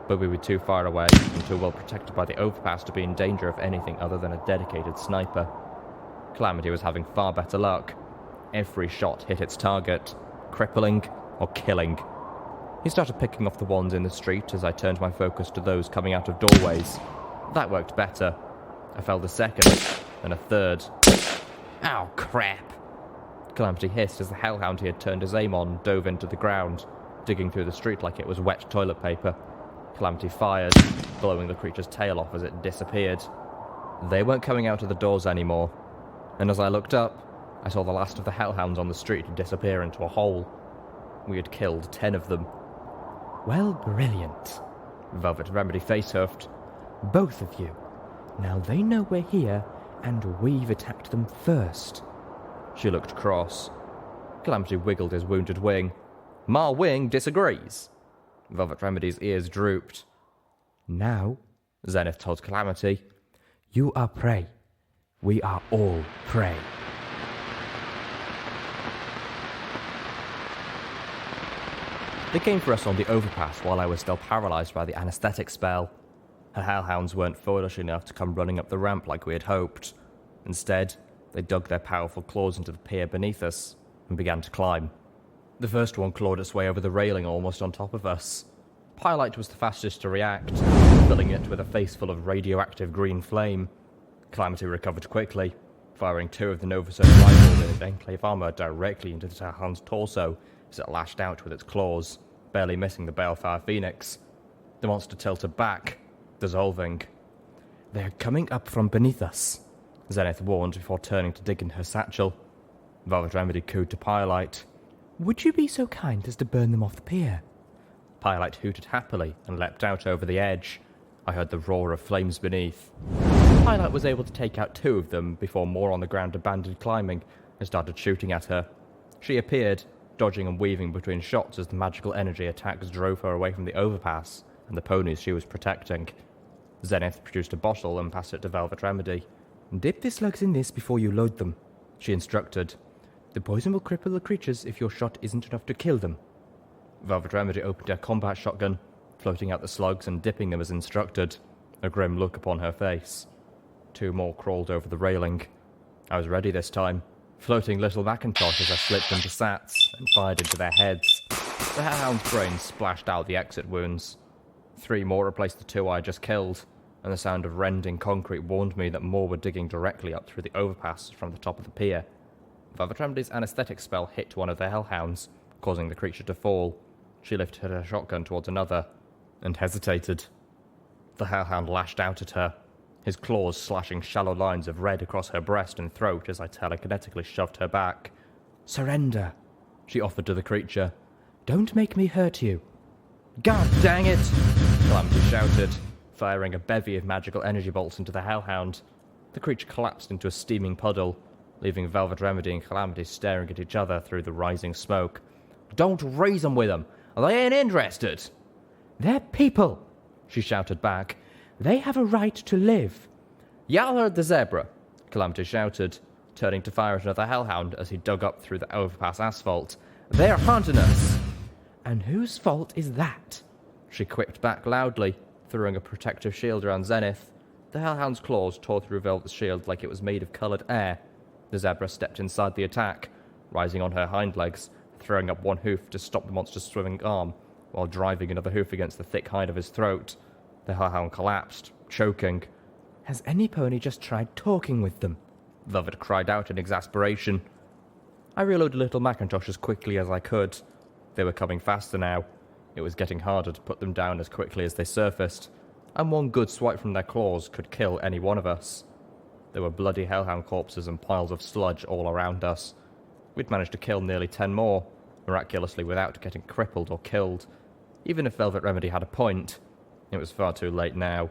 but we were too far away and too well protected by the overpass to be in danger of anything other than a dedicated sniper. Calamity was having far better luck. Every shot hit its target, crippling or killing. He started picking off the ones in the street as I turned my focus to those coming out of doorways. That worked better. I felled a second, and a third. Ow, crap! Calamity hissed as the hellhound he had turned his aim on dove into the ground, digging through the street like it was wet toilet paper. Calamity fired, blowing the creature's tail off as it disappeared. They weren't coming out of the doors anymore, and as I looked up, I saw the last of the hellhounds on the street disappear into a hole. We had killed 10 of them. Well, brilliant. Velvet Remedy face-huffed. Both of you. Now they know we're here, and we've attacked them first. She looked cross. Calamity wiggled his wounded wing. My wing disagrees. Velvet Remedy's ears drooped. Now, Zenith told Calamity, you are prey. We are all prey. They came for us on the overpass while I was still paralysed by the anaesthetic spell. Her hellhounds weren't foolish enough to come running up the ramp like we had hoped. Instead, they dug their powerful claws into the pier beneath us and began to climb. The first one clawed its way over the railing almost on top of us. Pyrelight was the fastest to react, filling it with a face full of radioactive green flame. Calamity recovered quickly, firing 2 of the Novasert rifles in its enclave armour directly into the hellhound's torso as it lashed out with its claws, barely missing the Balefire Phoenix. The monster tilted back, dissolving. They're coming up from beneath us, Zenith warned before turning to dig in her satchel. Velvet Remedy cooed to Pyrelight. Would you be so kind as to burn them off the pier? Pyrelight hooted happily and leapt out over the edge. I heard the roar of flames beneath. Pyrelight was able to take out 2 of them before more on the ground abandoned climbing and started shooting at her. She appeared, dodging and weaving between shots as the magical energy attacks drove her away from the overpass and the ponies she was protecting. Zenith produced a bottle and passed it to Velvet Remedy. Dip the slugs in this before you load them, she instructed. The poison will cripple the creatures if your shot isn't enough to kill them. Velvet Remedy opened her combat shotgun, floating out the slugs and dipping them as instructed, a grim look upon her face. 2 more crawled over the railing. I was ready this time, floating little Macintosh as I slipped into sats and fired into their heads. The hellhound's brain splashed out the exit wounds. 3 more replaced the 2 I had just killed, and the sound of rending concrete warned me that more were digging directly up through the overpass from the top of the pier. Velvet Remedy's anaesthetic spell hit one of the hellhounds, causing the creature to fall. She lifted her shotgun towards another, and hesitated. The hellhound lashed out at her, his claws slashing shallow lines of red across her breast and throat as I telekinetically shoved her back. Surrender, she offered to the creature. Don't make me hurt you. God dang it! Calamity shouted, firing a bevy of magical energy bolts into the hellhound. The creature collapsed into a steaming puddle, leaving Velvet Remedy and Calamity staring at each other through the rising smoke. Don't reason with them! They ain't interested! They're people, she shouted back. They have a right to live. Y'all heard the zebra, Calamity shouted, turning to fire at another hellhound as he dug up through the overpass asphalt. They're hunting us! And whose fault is that? She quipped back loudly, throwing a protective shield around Zenith. The hellhound's claws tore through Velvet's shield like it was made of coloured air. The zebra stepped inside the attack, rising on her hind legs, throwing up one hoof to stop the monster's swimming arm, while driving another hoof against the thick hide of his throat. The hellhound collapsed, choking. Has any pony just tried talking with them? Velvet cried out in exasperation. I reloaded little Macintosh as quickly as I could. They were coming faster now. It was getting harder to put them down as quickly as they surfaced, and one good swipe from their claws could kill any one of us. There were bloody hellhound corpses and piles of sludge all around us. We'd managed to kill nearly 10 more, miraculously without getting crippled or killed. Even if Velvet Remedy had a point, it was far too late now.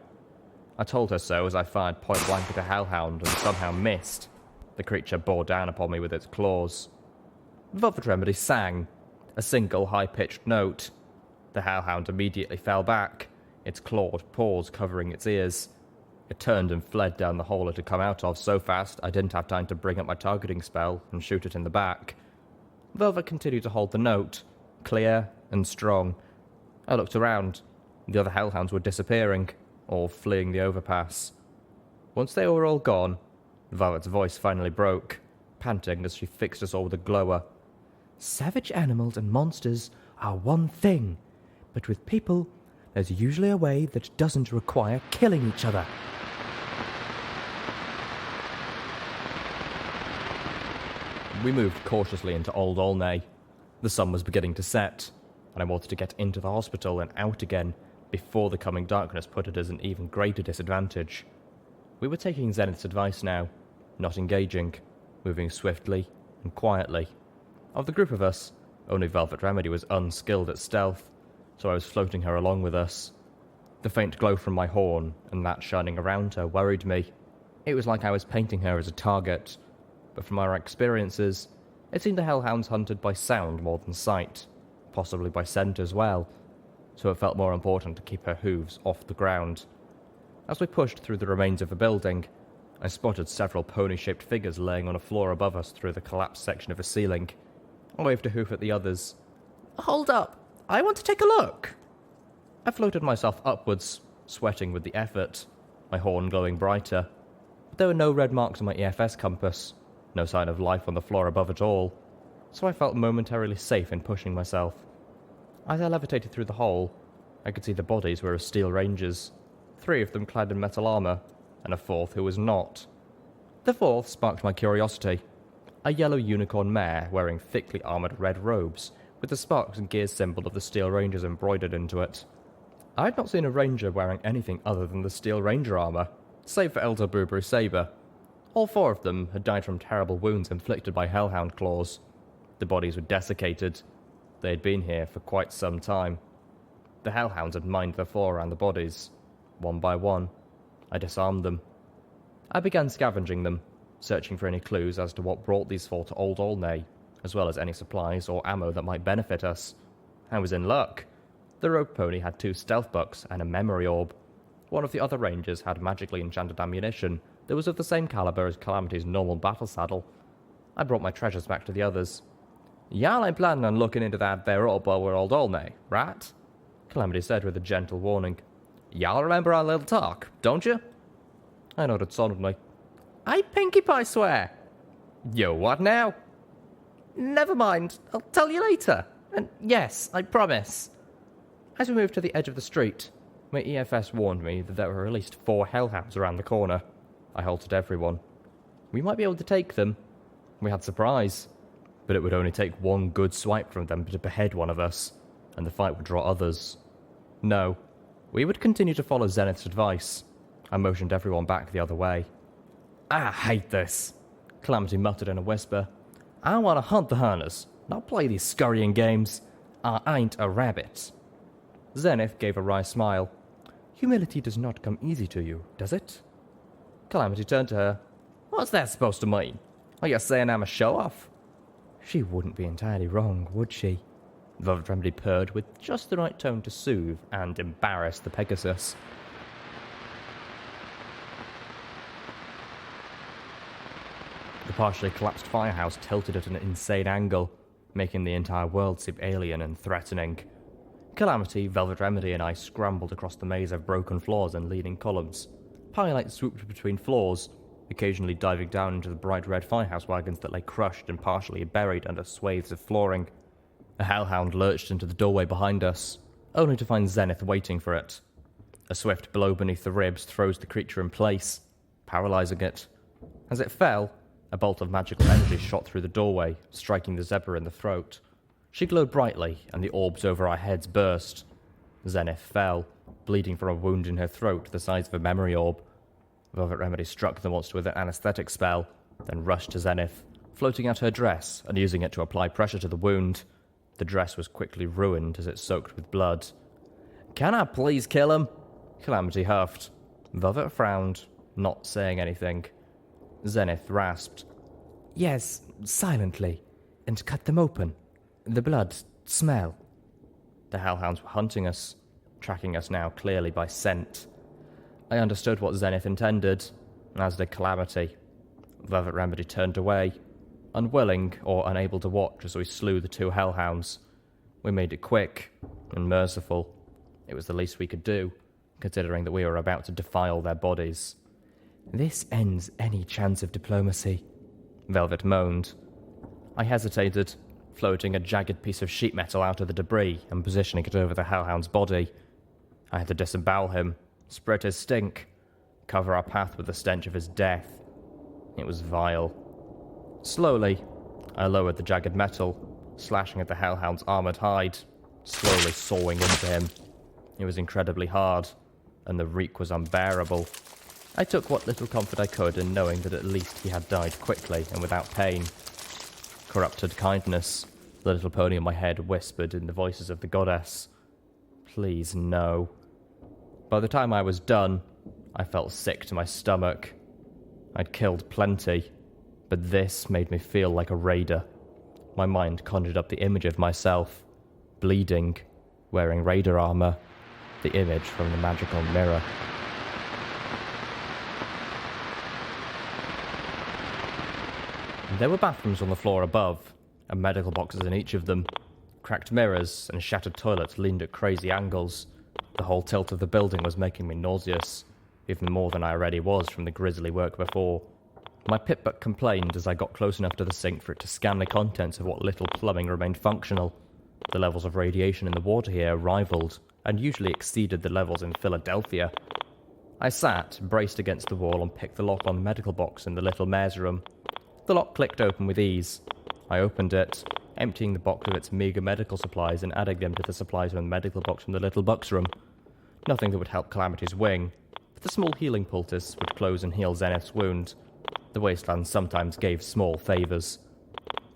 I told her so as I fired point blank at a hellhound and somehow missed. The creature bore down upon me with its claws. Velvet Remedy sang, a single high-pitched note. The hellhound immediately fell back, its clawed paws covering its ears. It turned and fled down the hole it had come out of so fast I didn't have time to bring up my targeting spell and shoot it in the back. Velvet continued to hold the note, clear and strong. I looked around. The other hellhounds were disappearing, or fleeing the overpass. Once they were all gone, Velvet's voice finally broke, panting as she fixed us all with a glower. Savage animals and monsters are one thing, but with people, there's usually a way that doesn't require killing each other. We moved cautiously into Old Olneigh. The sun was beginning to set, and I wanted to get into the hospital and out again before the coming darkness put it at an even greater disadvantage. We were taking Zenith's advice now, not engaging, moving swiftly and quietly. Of the group of us, only Velvet Remedy was unskilled at stealth, so I was floating her along with us. The faint glow from my horn and that shining around her worried me. It was like I was painting her as a target, but from our experiences, it seemed the hellhounds hunted by sound more than sight, possibly by scent as well, so it felt more important to keep her hooves off the ground. As we pushed through the remains of the building, I spotted several pony-shaped figures laying on a floor above us through the collapsed section of a ceiling. I waved a hoof at the others. Hold up. I want to take a look. I floated myself upwards, sweating with the effort, my horn glowing brighter. But there were no red marks on my EFS compass, no sign of life on the floor above at all, so I felt momentarily safe in pushing myself. As I levitated through the hole, I could see the bodies were of steel rangers, 3 of them clad in metal armour, and a 4th who was not. The 4th sparked my curiosity. A yellow unicorn mare wearing thickly armoured red robes, with the sparks and gears symbol of the Steel Rangers embroidered into it. I had not seen a ranger wearing anything other than the Steel Ranger armour, save for Elder Brubru Saber. All 4 of them had died from terrible wounds inflicted by hellhound claws. The bodies were desiccated. They had been here for quite some time. The hellhounds had mined the floor around the bodies. One by one, I disarmed them. I began scavenging them, searching for any clues as to what brought these 4 to Old Olneigh, as well as any supplies or ammo that might benefit us. I was in luck. The rogue pony had 2 stealth bucks and a memory orb. One of the other rangers had magically enchanted ammunition that was of the same caliber as Calamity's normal battle saddle. I brought my treasures back to the others. "Y'all ain't planning on looking into that there orb while we're Old Olneigh, right?" Calamity said with a gentle warning. "Y'all remember our little talk, don't you?" I nodded solemnly. I pinky pie swear. "Yo, what now?" Never mind. I'll tell you later. And yes, I promise. As we moved to the edge of the street, my EFS warned me that there were at least 4 hellhounds around the corner. I halted everyone. We might be able to take them. We had surprise, but it would only take one good swipe from them to behead one of us, and the fight would draw others. No, we would continue to follow Zenith's advice. I motioned everyone back the other way. "I hate this," Calamity muttered in a whisper. "I want to hunt the hunters, not play these scurrying games. I ain't a rabbit." Zenith gave a wry smile. Humility does not come easy to you, does it? Calamity turned to her. "What's that supposed to mean? Are you saying I'm a show-off?" She wouldn't be entirely wrong, would she? Velvet Remedy purred with just the right tone to soothe and embarrass the Pegasus. The partially collapsed firehouse tilted at an insane angle, making the entire world seem alien and threatening. Calamity, Velvet Remedy, and I scrambled across the maze of broken floors and leaning columns. Pyrelight swooped between floors, occasionally diving down into the bright red firehouse wagons that lay crushed and partially buried under swathes of flooring. A hellhound lurched into the doorway behind us, only to find Zenith waiting for it. A swift blow beneath the ribs froze the creature in place, paralyzing it. As it fell, a bolt of magical energy shot through the doorway, striking the zebra in the throat. She glowed brightly, and the orbs over our heads burst. Zenith fell, bleeding from a wound in her throat the size of a memory orb. Velvet Remedy struck the monster with an anesthetic spell, then rushed to Zenith, floating out her dress and using it to apply pressure to the wound. The dress was quickly ruined as it soaked with blood. "Can I please kill him?" Calamity huffed. Velvet frowned, not saying anything. Zenith rasped. Yes, silently, and cut them open. The blood smell. The hellhounds were hunting us, tracking us now clearly by scent. I understood what Zenith intended, as did Calamity. Velvet Remedy turned away, unwilling or unable to watch as we slew the 2 hellhounds. We made it quick and merciful. It was the least we could do, considering that we were about to defile their bodies. This ends any chance of diplomacy, Velvet moaned. I hesitated, floating a jagged piece of sheet metal out of the debris and positioning it over the hellhound's body. I had to disembowel him, spread his stink, cover our path with the stench of his death. It was vile. Slowly, I lowered the jagged metal, slashing at the hellhound's armoured hide, slowly sawing into him. It was incredibly hard, and the reek was unbearable. I took what little comfort I could in knowing that at least he had died quickly and without pain. Corrupted kindness, the little pony on my head whispered in the voices of the goddess. Please, no. By the time I was done, I felt sick to my stomach. I'd killed plenty, but this made me feel like a raider. My mind conjured up the image of myself, bleeding, wearing raider armor, the image from the magical mirror. There were bathrooms on the floor above, and medical boxes in each of them. Cracked mirrors and shattered toilets leaned at crazy angles. The whole tilt of the building was making me nauseous, even more than I already was from the grisly work before. My pip-butt complained as I got close enough to the sink for it to scan the contents of what little plumbing remained functional. The levels of radiation in the water here rivaled, and usually exceeded the levels in Philadelphia. I sat, braced against the wall, and picked the lock on the medical box in the little mare's room. The lock clicked open with ease. I opened it, emptying the box of its meagre medical supplies and adding them to the supplies from the medical box from the little buck's room. Nothing that would help Calamity's wing, but the small healing poultice would close and heal Zenith's wound. The wasteland sometimes gave small favours.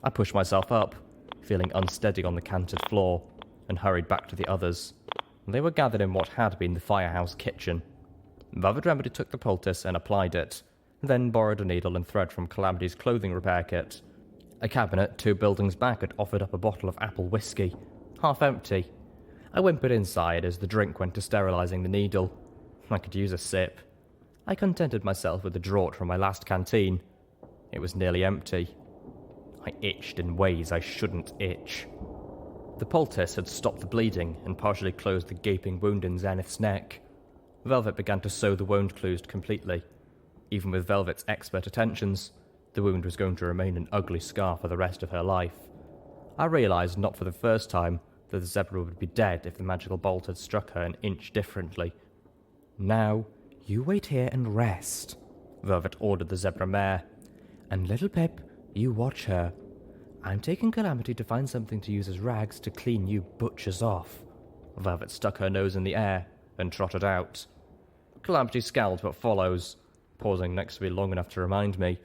I pushed myself up, feeling unsteady on the canted floor, and hurried back to the others. They were gathered in what had been the firehouse kitchen. Velvet Remedy took the poultice and applied it, then borrowed a needle and thread from Calamity's clothing repair kit. A cabinet 2 buildings back had offered up a bottle of apple whiskey, half empty. I whimpered inside as the drink went to sterilising the needle. I could use a sip. I contented myself with a draught from my last canteen. It was nearly empty. I itched in ways I shouldn't itch. The poultice had stopped the bleeding and partially closed the gaping wound in Zenith's neck. Velvet began to sew the wound closed completely. Even with Velvet's expert attentions, the wound was going to remain an ugly scar for the rest of her life. I realised, not for the first time, that the zebra would be dead if the magical bolt had struck her an inch differently. Now, you wait here and rest, Velvet ordered the zebra mare. And Littlepip, you watch her. I'm taking Calamity to find something to use as rags to clean you butchers off. Velvet stuck her nose in the air and trotted out. Calamity scowled what follows, pausing next to me long enough to remind me,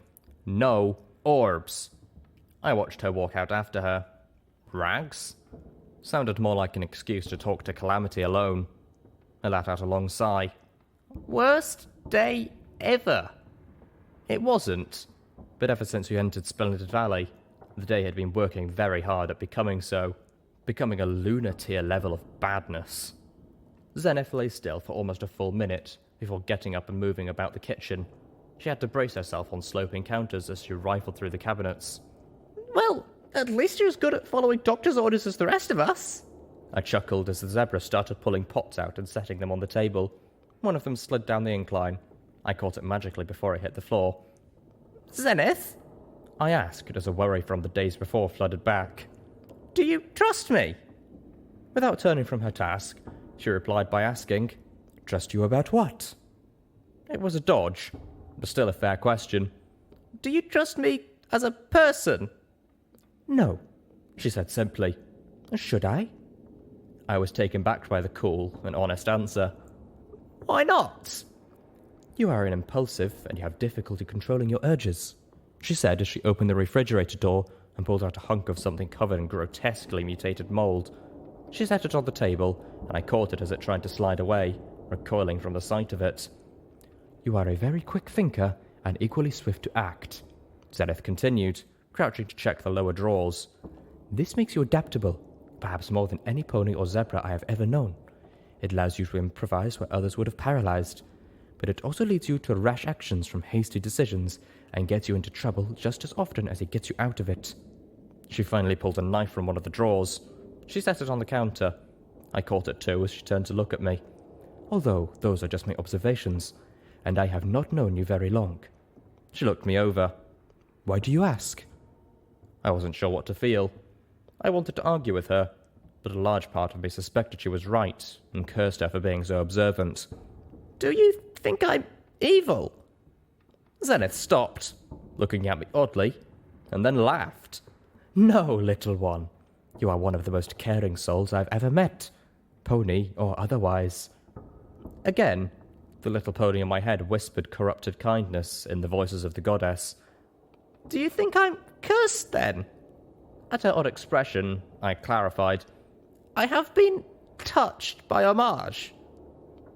"No orbs." I watched her walk out after her. Rags? Sounded more like an excuse to talk to Calamity alone. I let out a long sigh. Worst day ever. It wasn't, but ever since we entered Splendid Valley, the day had been working very hard at becoming so, becoming a lunar tier level of badness. Zenith lay still for almost a full minute before getting up and moving about the kitchen. She had to brace herself on sloping counters as she rifled through the cabinets. Well, at least you're as good at following doctor's orders as the rest of us. I chuckled as the zebra started pulling pots out and setting them on the table. One of them slid down the incline. I caught it magically before it hit the floor. Zenith? I asked as a worry from the days before flooded back. Do you trust me? Without turning from her task, she replied by asking, Trust you about what? It was a dodge, but still a fair question. Do you trust me as a person? No, she said simply. Should I? I was taken back by the cool and honest answer. Why not? You are an impulsive and you have difficulty controlling your urges, she said as she opened the refrigerator door and pulled out a hunk of something covered in grotesquely mutated mold. She set it on the table, and I caught it as it tried to slide away, recoiling from the sight of it. You are a very quick thinker and equally swift to act, Zenith continued, crouching to check the lower drawers. This makes you adaptable, perhaps more than any pony or zebra I have ever known. It allows you to improvise where others would have paralyzed, but it also leads you to rash actions from hasty decisions and gets you into trouble just as often as it gets you out of it. She finally pulled a knife from one of the drawers. She set it on the counter. I caught it too as she turned to look at me. Although those are just my observations, and I have not known you very long. She looked me over. Why do you ask? I wasn't sure what to feel. I wanted to argue with her, but a large part of me suspected she was right and cursed her for being so observant. Do you think I'm evil? Zenith stopped, looking at me oddly, and then laughed. No, little one. You are one of the most caring souls I've ever met, pony or otherwise. Again, the little pony in my head whispered corrupted kindness in the voices of the goddess. Do you think I'm cursed, then? At her odd expression, I clarified. I have been touched by homage.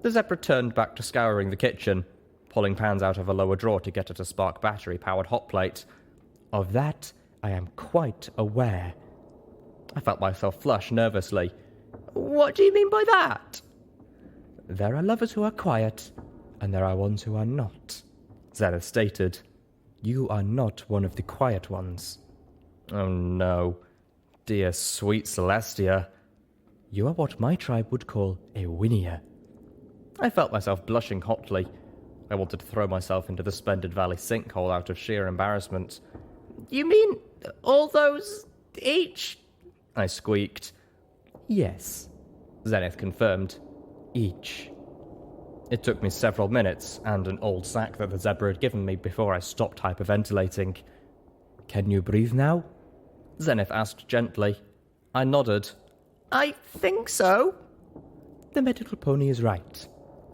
The zebra turned back to scouring the kitchen, pulling pans out of a lower drawer to get at a spark battery-powered hot plate. Of that, I am quite aware. I felt myself flush nervously. What do you mean by that? There are lovers who are quiet, and there are ones who are not, Zenith stated. You are not one of the quiet ones. Oh no, dear sweet Celestia. You are what my tribe would call a whinnier. I felt myself blushing hotly. I wanted to throw myself into the Splendid Valley sinkhole out of sheer embarrassment. You mean all those each? I squeaked. Yes, Zenith confirmed. Each. It took me several minutes and an old sack that the zebra had given me before I stopped hyperventilating. Can you breathe now? Zenith asked gently. I nodded. I think so. The medical pony is right,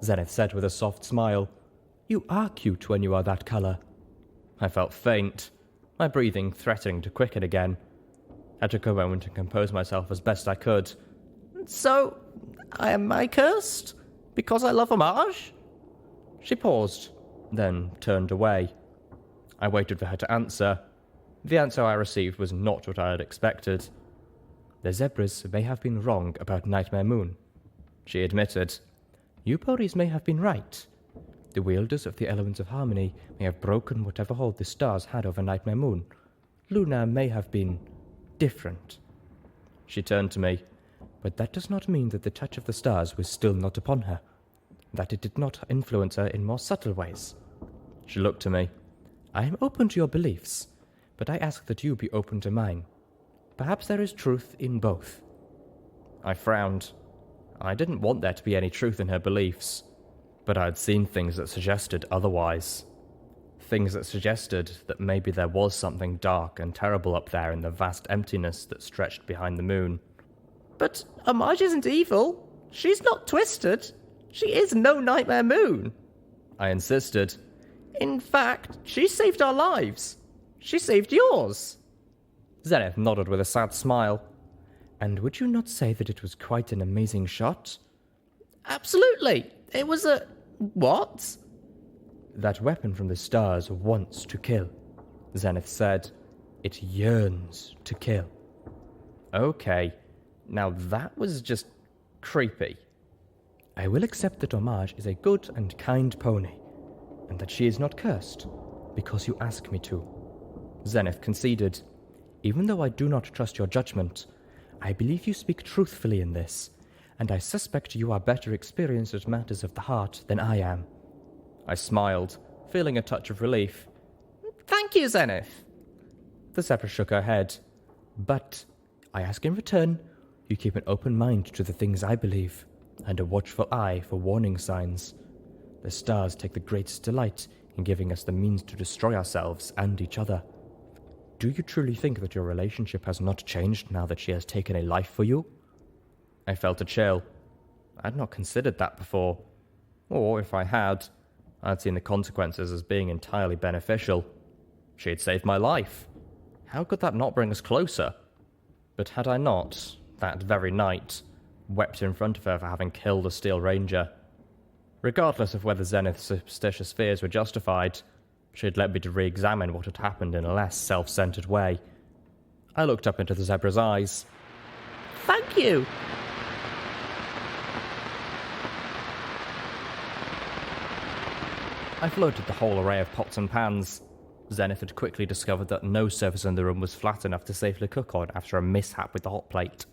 Zenith said with a soft smile. You are cute when you are that colour. I felt faint, my breathing threatening to quicken again. I took a moment to compose myself as best I could. So, am I cursed? Because I love homage? She paused, then turned away. I waited for her to answer. The answer I received was not what I had expected. The zebras may have been wrong about Nightmare Moon, she admitted. You ponies may have been right. The wielders of the elements of harmony may have broken whatever hold the stars had over Nightmare Moon. Luna may have been different. She turned to me. But that does not mean that the touch of the stars was still not upon her, that it did not influence her in more subtle ways. She looked to me. I am open to your beliefs, but I ask that you be open to mine. Perhaps there is truth in both. I frowned. I didn't want there to be any truth in her beliefs, but I had seen things that suggested otherwise. Things that suggested that maybe there was something dark and terrible up there in the vast emptiness that stretched behind the moon. But homage isn't evil. She's not twisted. She is no Nightmare Moon. I insisted. In fact, she saved our lives. She saved yours. Zenith nodded with a sad smile. And would you not say that it was quite an amazing shot? Absolutely. It was a... what? That weapon from the stars wants to kill, Zenith said. It yearns to kill. Okay. Now that was just creepy. I will accept that Homage is a good and kind pony, and that she is not cursed, because you ask me to. Zenith conceded. Even though I do not trust your judgment, I believe you speak truthfully in this, and I suspect you are better experienced at matters of the heart than I am. I smiled, feeling a touch of relief. Thank you, Zenith. The zebra shook her head. But I ask in return, you keep an open mind to the things I believe, and a watchful eye for warning signs. The stars take the greatest delight in giving us the means to destroy ourselves and each other. Do you truly think that your relationship has not changed now that she has taken a life for you? I felt a chill. I had not considered that before. Or, if I had, I had seen the consequences as being entirely beneficial. She had saved my life. How could that not bring us closer? But had I not, that very night, wept in front of her for having killed a Steel Ranger? Regardless of whether Zenith's superstitious fears were justified, she had led me to re-examine what had happened in a less self-centered way. I looked up into the zebra's eyes. Thank you. I floated the whole array of pots and pans. Zenith had quickly discovered that no surface in the room was flat enough to safely cook on after a mishap with the hot plate.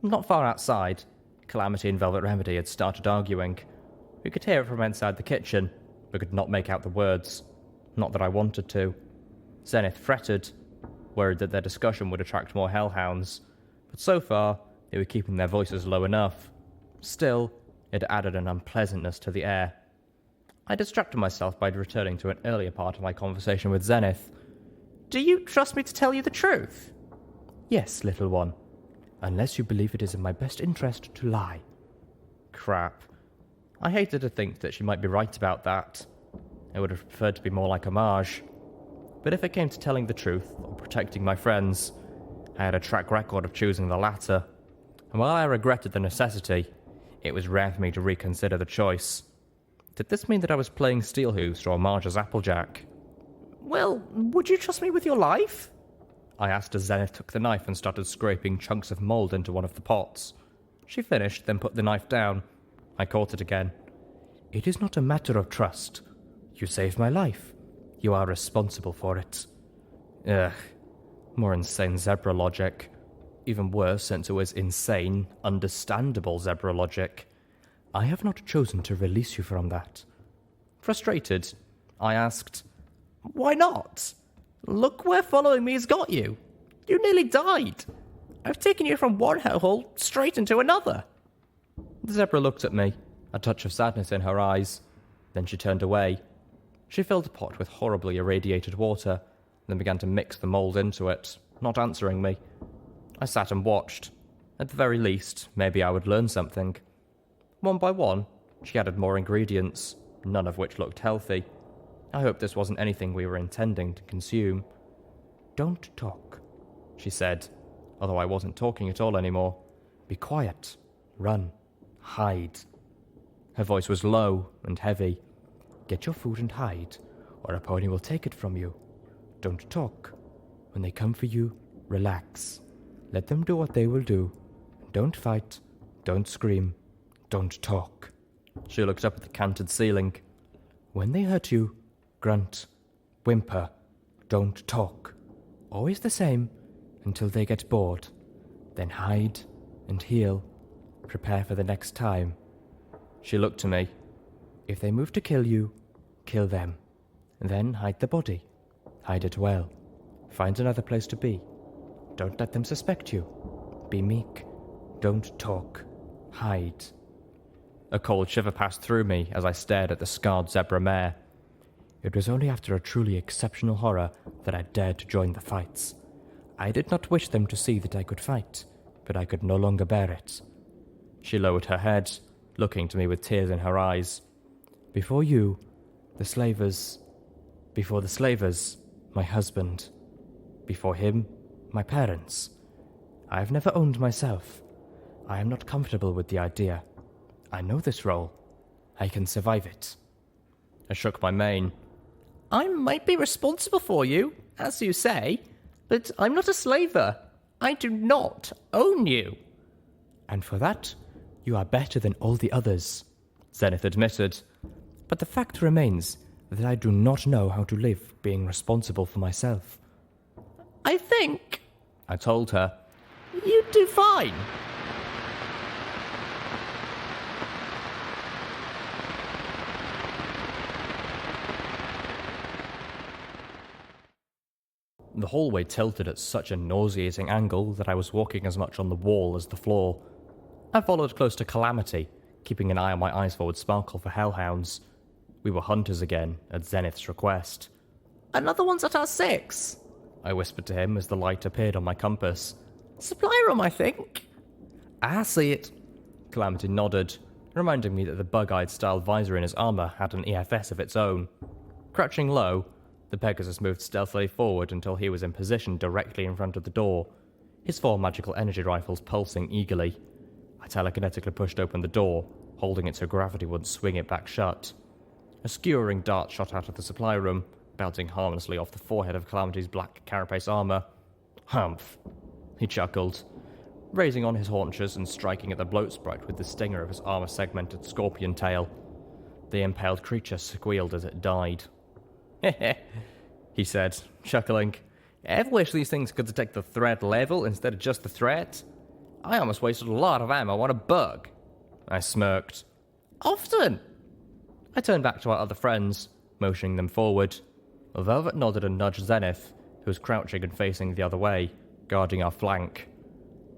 Not far outside, Calamity and Velvet Remedy had started arguing. We could hear it from inside the kitchen, but could not make out the words. Not that I wanted to. Zenith fretted, worried that their discussion would attract more hellhounds, but so far they were keeping their voices low enough. Still, it added an unpleasantness to the air. I distracted myself by returning to an earlier part of my conversation with Zenith. Do you trust me to tell you the truth? Yes, little one. Unless you believe it is in my best interest to lie. Crap. I hated to think that she might be right about that. I would have preferred to be more like Homage. But if it came to telling the truth or protecting my friends, I had a track record of choosing the latter. And while I regretted the necessity, it was rare for me to reconsider the choice. Did this mean that I was playing Steel Hooves to Homage's Applejack? Well, would you trust me with your life? I asked as Zenith took the knife and started scraping chunks of mould into one of the pots. She finished, then put the knife down. I caught it again. It is not a matter of trust. You saved my life. You are responsible for it. Ugh. More insane zebra logic. Even worse, since it was insane, understandable zebra logic. I have not chosen to release you from that. Frustrated, I asked, Why not? Look where following me has got you. You nearly died. I've taken you from one hellhole straight into another. The zebra looked at me, a touch of sadness in her eyes. Then she turned away. She filled a pot with horribly irradiated water, then began to mix the mould into it, not answering me. I sat and watched. At the very least, maybe I would learn something. One by one, she added more ingredients, none of which looked healthy. I hoped this wasn't anything we were intending to consume. Don't talk, she said, although I wasn't talking at all anymore. Be quiet. Run. Hide. Her voice was low and heavy. Get your food and hide, or a pony will take it from you. Don't talk. When they come for you, relax. Let them do what they will do. Don't fight. Don't scream. Don't talk. She looked up at the canted ceiling. When they hurt you, grunt. Whimper. Don't talk. Always the same, until they get bored. Then hide and heal. Prepare for the next time. She looked to me. If they move to kill you, kill them. Then hide the body. Hide it well. Find another place to be. Don't let them suspect you. Be meek. Don't talk. Hide. A cold shiver passed through me as I stared at the scarred zebra mare. It was only after a truly exceptional horror that I dared to join the fights. I did not wish them to see that I could fight, but I could no longer bear it. She lowered her head, looking to me with tears in her eyes. Before you, the slavers. Before the slavers, my husband. Before him, my parents. I have never owned myself. I am not comfortable with the idea. I know this role. I can survive it. I shook my mane. I might be responsible for you, as you say, but I'm not a slaver. I do not own you. And for that, you are better than all the others, Zenith admitted. But the fact remains that I do not know how to live being responsible for myself. I think, I told her, you do fine. The hallway tilted at such a nauseating angle that I was walking as much on the wall as the floor. I followed close to Calamity, keeping an eye on my eyes forward sparkle for hellhounds. We were hunters again, at Zenith's request. Another one's at our 6, I whispered to him as the light appeared on my compass. Supply room, I think. I see it. Calamity nodded, reminding me that the bug-eyed style visor in his armor had an EFS of its own. Crouching low, the Pegasus moved stealthily forward until he was in position directly in front of the door, his 4 magical energy rifles pulsing eagerly. I telekinetically pushed open the door, holding it so gravity wouldn't swing it back shut. A skewering dart shot out of the supply room, bouncing harmlessly off the forehead of Calamity's black carapace armor. Humph, he chuckled, raising on his haunches and striking at the bloat sprite with the stinger of his armor-segmented scorpion tail. The impaled creature squealed as it died. Heh, he said, chuckling. Ever wish these things could detect the threat level instead of just the threat? I almost wasted a lot of ammo on a bug. I smirked. Often. I turned back to our other friends, motioning them forward. Velvet nodded and nudged Zenith, who was crouching and facing the other way, guarding our flank.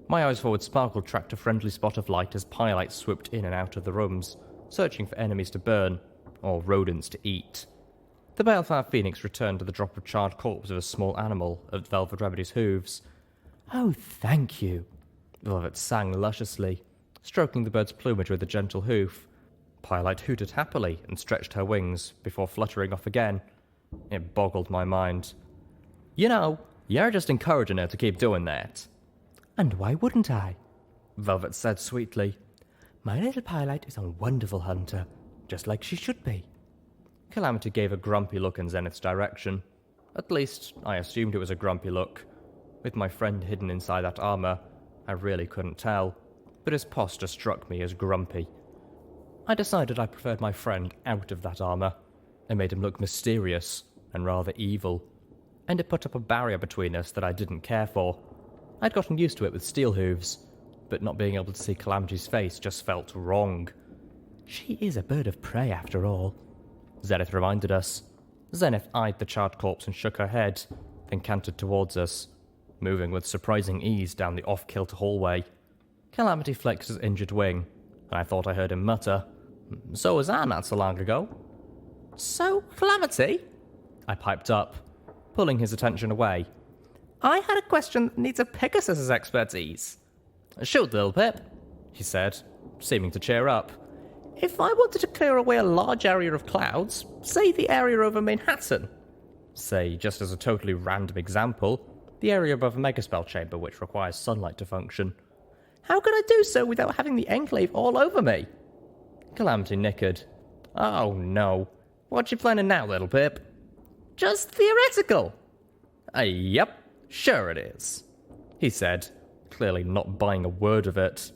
My eyes forward sparkled tracked a friendly spot of light as pylites swooped in and out of the rooms, searching for enemies to burn, or rodents to eat. The balefire phoenix returned to the drop of charred corpse of a small animal at Velvet Remedy's hooves. Oh, thank you. Velvet sang lusciously, stroking the bird's plumage with a gentle hoof. Pylite hooted happily and stretched her wings before fluttering off again. It boggled my mind. You know, you're just encouraging her to keep doing that. And why wouldn't I? Velvet said sweetly. My little Pylite is a wonderful hunter, just like she should be. Calamity gave a grumpy look in Zenith's direction. At least, I assumed it was a grumpy look. With my friend hidden inside that armor, I really couldn't tell, but his posture struck me as grumpy. I decided I preferred my friend out of that armor. It made him look mysterious and rather evil, and it put up a barrier between us that I didn't care for. I'd gotten used to it with steel hooves, but not being able to see Calamity's face just felt wrong. She is a bird of prey after all, Zenith reminded us. Zenith eyed the charred corpse and shook her head, then cantered towards us, moving with surprising ease down the off-kilter hallway. Calamity flexed his injured wing, and I thought I heard him mutter, "So was I not so long ago." So, Calamity? I piped up, pulling his attention away. I had a question that needs a Pegasus's expertise. "Shoot, Littlepip," he said, seeming to cheer up. If I wanted to clear away a large area of clouds, say the area over Manhattan. Say, just as a totally random example, the area above a megaspell chamber which requires sunlight to function. How could I do so without having the Enclave all over me? Calamity nickered. "Oh no. What you planning now, Littlepip?" Just theoretical. Yep, sure it is," he said, clearly not buying a word of it.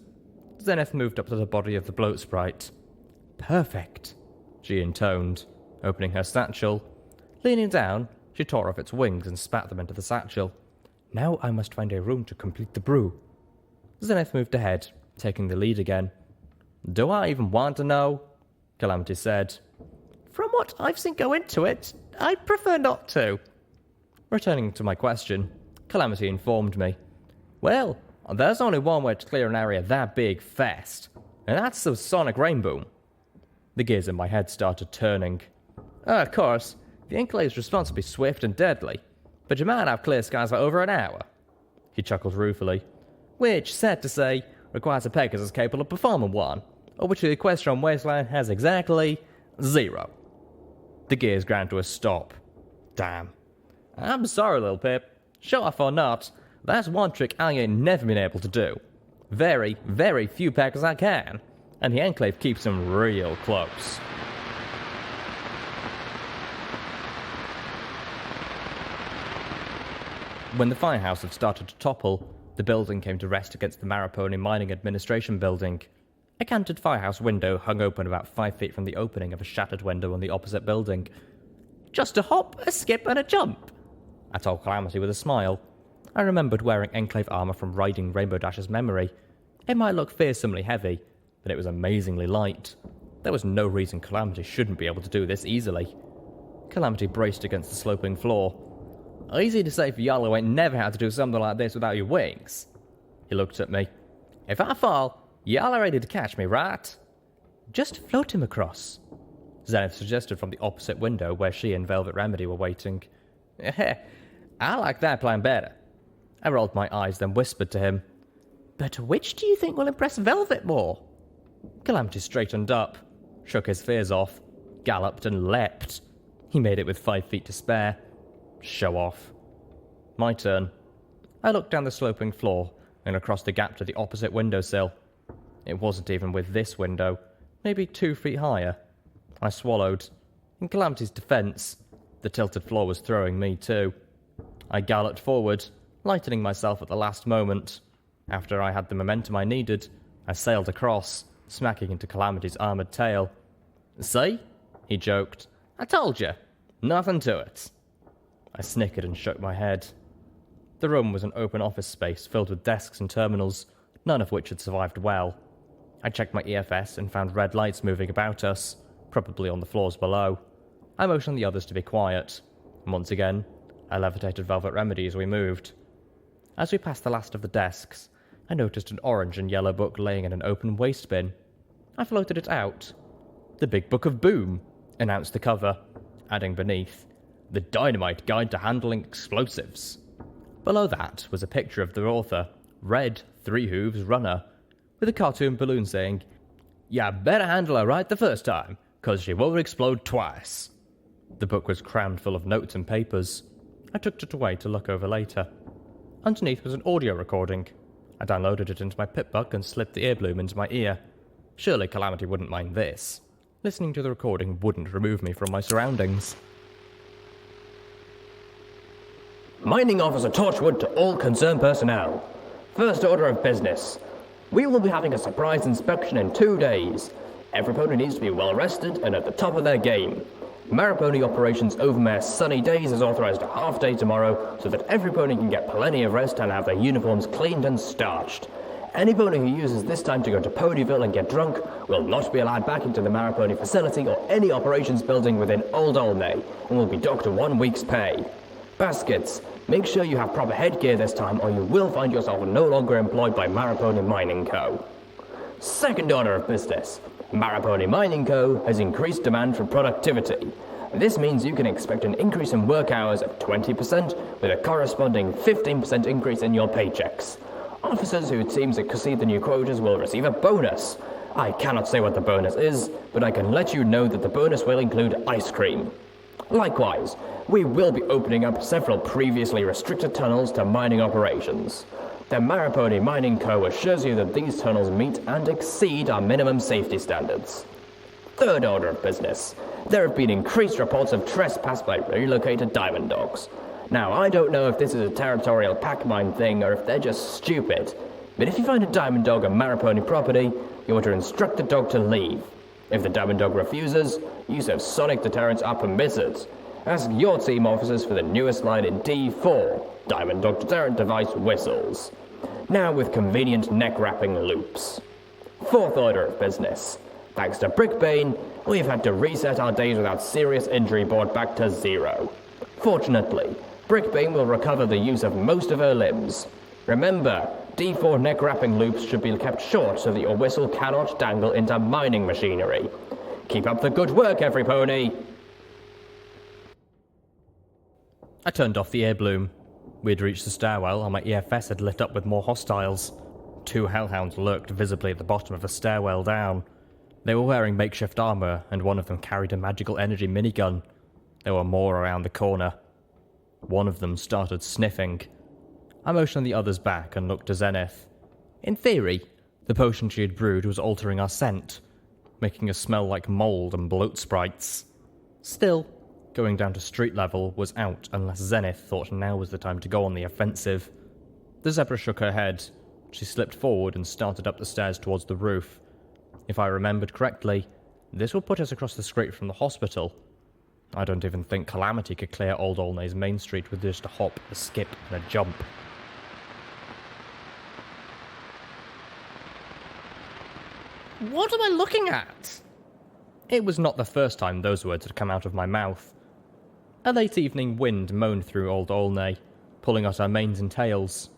Zenith moved up to the body of the bloat sprite. Perfect, she intoned, opening her satchel. Leaning down, she tore off its wings and spat them into the satchel. Now I must find a room to complete the brew. Zenith moved ahead, taking the lead again. "Do I even want to know?" Calamity said. From what I've seen go into it, I'd prefer not to. Returning to my question, Calamity informed me. "Well, there's only one way to clear an area that big fast, and that's the sonic rainbow." The gears in my head started turning. Of course, the Enclave's response will be swift and deadly, but you might have clear skies for over an hour. He chuckled ruefully. Which, sad to say, requires a Pegasus capable of performing one, of which the Equestrian wasteland has exactly 0. The gears ground to a stop. Damn. I'm sorry, Littlepip. Show off or not, that's one trick I ain't never been able to do. Very, very few Pegasus I can, and the Enclave keeps them real close. When the firehouse had started to topple, the building came to rest against the Maraponi Mining Administration building. A canted firehouse window hung open about 5 feet from the opening of a shattered window on the opposite building. Just a hop, a skip, and a jump, I told Calamity with a smile. I remembered wearing Enclave armor from riding Rainbow Dash's memory. It might look fearsomely heavy, but it was amazingly light. There was no reason Calamity shouldn't be able to do this easily. Calamity braced against the sloping floor. "Easy to say for y'all who ain't never had to do something like this without your wings." He looked at me. "If I fall, y'all are ready to catch me, right?" Just float him across, Zenith suggested from the opposite window where she and Velvet Remedy were waiting. I like that plan better. I rolled my eyes, then whispered to him. But which do you think will impress Velvet more? Calamity straightened up, shook his fears off, galloped and leapt. He made it with 5 feet to spare. Show off. My turn. I looked down the sloping floor and across the gap to the opposite windowsill. It wasn't even with this window, maybe 2 feet higher. I swallowed. In Calamity's defense, the tilted floor was throwing me too. I galloped forward, lightening myself at the last moment. After I had the momentum I needed, I sailed across, smacking into Calamity's armored tail. "See?" he joked. "I told you. Nothing to it." I snickered and shook my head. The room was an open office space filled with desks and terminals, none of which had survived well. I checked my EFS and found red lights moving about us, probably on the floors below. I motioned the others to be quiet, and once again, I levitated Velvet Remedy as we moved. As we passed the last of the desks, I noticed an orange and yellow book laying in an open waste bin. I floated it out. "The Big Book of Boom," announced the cover, adding beneath, "The Dynamite Guide to Handling Explosives." Below that was a picture of the author, Red Three Hooves Runner, with a cartoon balloon saying, "Ya better handle her right the first time, 'cause she won't explode twice." The book was crammed full of notes and papers. I tucked it away to look over later. Underneath was an audio recording. I downloaded it into my Pip-Buck and slipped the earbloom into my ear. Surely Calamity wouldn't mind this. Listening to the recording wouldn't remove me from my surroundings. Mining Officer Torchwood to all concerned personnel. First order of business. We will be having a surprise inspection in 2 days. Every pony needs to be well rested and at the top of their game. Maripony Operations Overmare Sunny Days is authorized a half day tomorrow so that every pony can get plenty of rest and have their uniforms cleaned and starched. Any pony who uses this time to go to Ponyville and get drunk will not be allowed back into the Maripony facility or any operations building within Old Olneigh and will be docked to 1 week's pay. Baskets. Make sure you have proper headgear this time or you will find yourself no longer employed by Maripony Mining Co. Second order of business. Maripony Mining Co. has increased demand for productivity. This means you can expect an increase in work hours of 20% with a corresponding 15% increase in your paychecks. Officers who seem to exceed the new quotas will receive a bonus. I cannot say what the bonus is, but I can let you know that the bonus will include ice cream. Likewise, we will be opening up several previously restricted tunnels to mining operations. The Maripony Mining Co. assures you that these tunnels meet and exceed our minimum safety standards. Third order of business. There have been increased reports of trespass by relocated diamond dogs. Now, I don't know if this is a territorial pack mine thing or if they're just stupid, but if you find a diamond dog on Maripony property, you are to instruct the dog to leave. If the diamond dog refuses, use of sonic deterrents are permitted. Ask your team officers for the newest line in D4, Diamond Dog Deterrent Device Whistles. Now with convenient neck-wrapping loops. Fourth order of business. Thanks to Brickbane, we've had to reset our days without serious injury brought back to 0. Fortunately, Brickbane will recover the use of most of her limbs. Remember, D4 neck-wrapping loops should be kept short so that your whistle cannot dangle into mining machinery. Keep up the good work, every pony! I turned off the airbloom. We had reached the stairwell and my EFS had lit up with more hostiles. 2 hellhounds lurked visibly at the bottom of the stairwell down. They were wearing makeshift armor and one of them carried a magical energy minigun. There were more around the corner. One of them started sniffing. I motioned the others back and looked to Zenith. In theory, the potion she had brewed was altering our scent, making us smell like mold and bloat sprites. Still, going down to street level was out unless Zenith thought now was the time to go on the offensive. The zebra shook her head. She slipped forward and started up the stairs towards the roof. If I remembered correctly, this would put us across the street from the hospital. I don't even think Calamity could clear Old Olneigh's main street with just a hop, a skip, and a jump. What am I looking at? It was not the first time those words had come out of my mouth. A late evening wind moaned through Old Olneigh, pulling at our manes and tails.